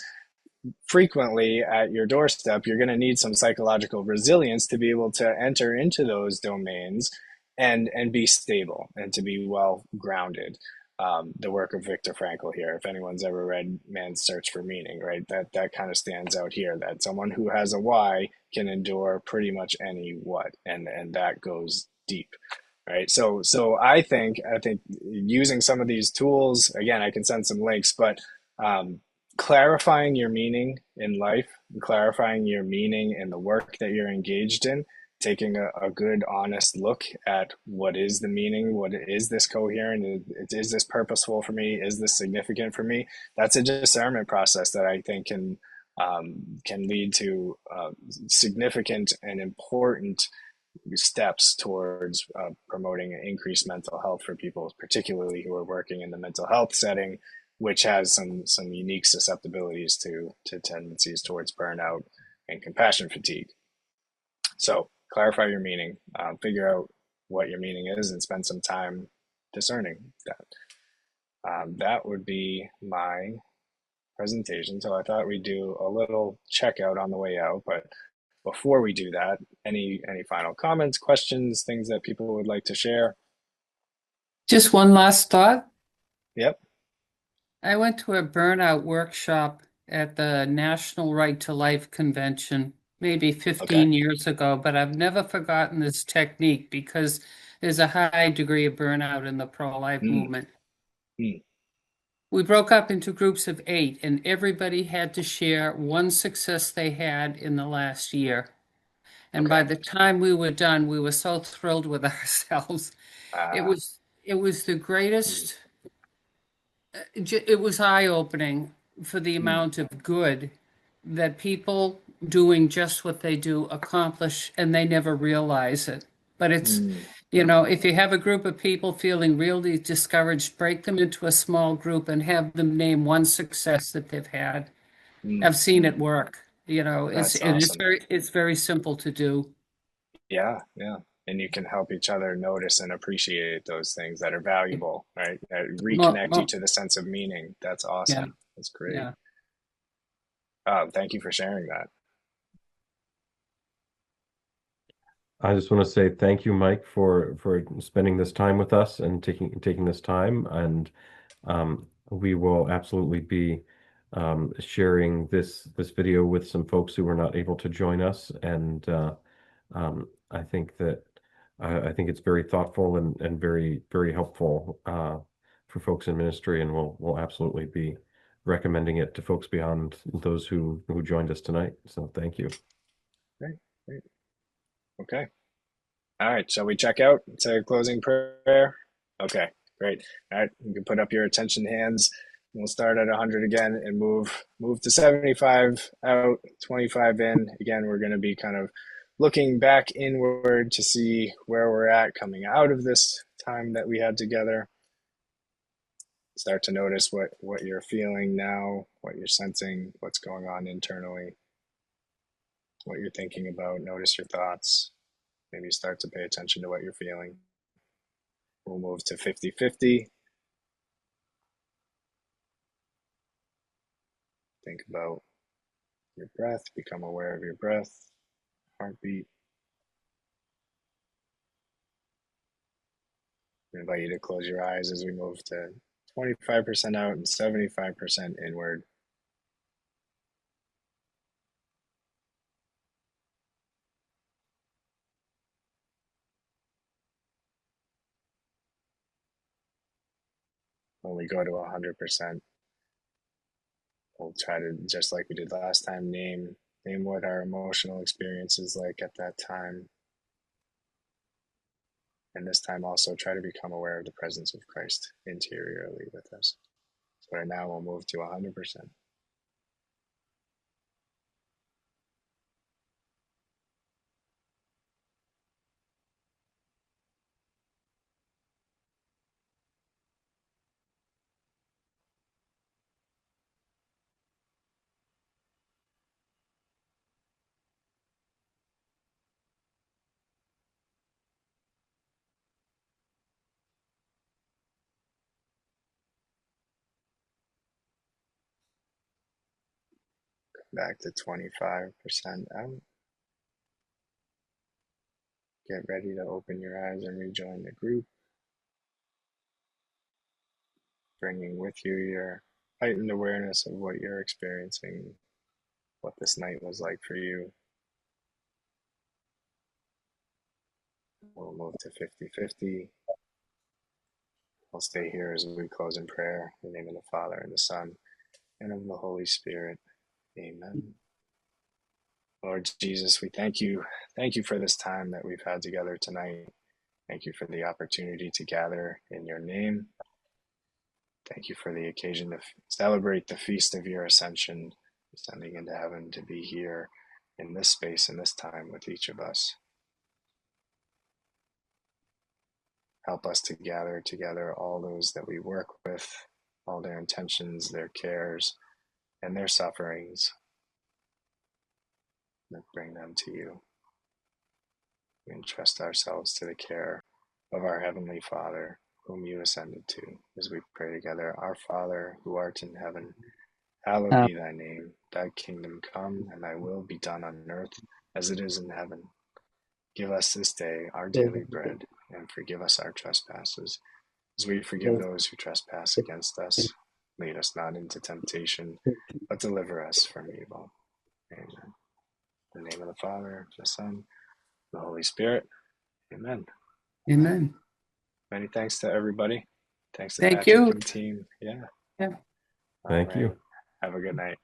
frequently at your doorstep, you're going to need some psychological resilience to be able to enter into those domains and be stable and to be well grounded. The work of Viktor Frankl here, if anyone's ever read Man's Search for Meaning, right, that kind of stands out here, that someone who has a why can endure pretty much any what, and that goes deep. Right. So I think using some of these tools, again, I can send some links, but clarifying your meaning in life, clarifying your meaning in the work that you're engaged in, taking a good, honest look at what is the meaning, what is this coherent, is this purposeful for me, is this significant for me? That's a discernment process that I think can lead to significant and important steps towards promoting increased mental health for people, particularly who are working in the mental health setting, which has some unique susceptibilities to tendencies towards burnout and compassion fatigue. So clarify your meaning, figure out what your meaning is, and spend some time discerning that. That would be my presentation. So I thought we'd do a little checkout on the way out, but before we do that, any final comments, questions, things that people would like to share? Just one last thought. Yep. I went to a burnout workshop at the National Right to Life Convention maybe 15 years ago, but I've never forgotten this technique because there's a high degree of burnout in the pro-life movement. We broke up into groups of 8, and everybody had to share one success they had in the last year. And by the time we were done, we were so thrilled with ourselves. It was the greatest. It was eye-opening for the amount of good that people doing just what they do accomplish, and they never realize it. But it's, if you have a group of people feeling really discouraged, break them into a small group and have them name one success that they've had. I've seen it work. That's it's awesome. it's very simple to do. Yeah. And you can help each other notice and appreciate those things that are valuable, right? Reconnect you to the sense of meaning. That's awesome. Yeah. That's great. Yeah. Thank you for sharing that. I just want to say thank you, Mike, for spending this time with us and taking this time. And we will absolutely be sharing this video with some folks who were not able to join us. And I think that I think it's very thoughtful and very, very helpful for folks in ministry, and we'll absolutely be recommending it to folks beyond those who joined us tonight. So thank you. Great. Okay. All right. Shall we check out? Say a closing prayer? Okay, great. All right. You can put up your attention hands. We'll start at 100 again and move to 75 out, 25 in. Again, we're going to be kind of looking back inward to see where we're at coming out of this time that we had together. Start to notice what you're feeling now, what you're sensing, what's going on internally, what you're thinking about. Notice your thoughts. Maybe start to pay attention to what you're feeling. We'll move to 50-50. Think about your breath, become aware of your breath, heartbeat. I invite you to close your eyes as we move to 25% out and 75% inward. when we go to 100%, we'll try to, just like we did last time, name what our emotional experience is like at that time. And this time also try to become aware of the presence of Christ interiorly with us. So right now we'll move to 100%. Back to 25% out. Get ready to open your eyes and rejoin the group, bringing with you your heightened awareness of what you're experiencing, what this night was like for you. We'll move to 50-50. I'll stay here as we close in prayer. In the name of the Father, and the Son, and of the Holy Spirit. Amen. Lord Jesus, we thank you. Thank you for this time that we've had together tonight. Thank you for the opportunity to gather in your name. Thank you for the occasion to celebrate the feast of your ascension, ascending into heaven, to be here in this space and this time with each of us. Help us to gather together all those that we work with, all their intentions, their cares, and their sufferings, and bring them to you. We entrust ourselves to the care of our Heavenly Father, whom you ascended to, as we pray together. Our Father, who art in heaven, hallowed be thy name. Thy kingdom come, and thy will be done on earth as it is in heaven. Give us this day our daily bread, and forgive us our trespasses, as we forgive those who trespass against us. Lead us not into temptation, but deliver us from evil. Amen. In the name of the Father, the Son, the Holy Spirit. Amen. Amen. Many thanks to everybody. Thanks to Thank Patrick you. and team. Yeah. Yeah. All Thank right. you. Have a good night.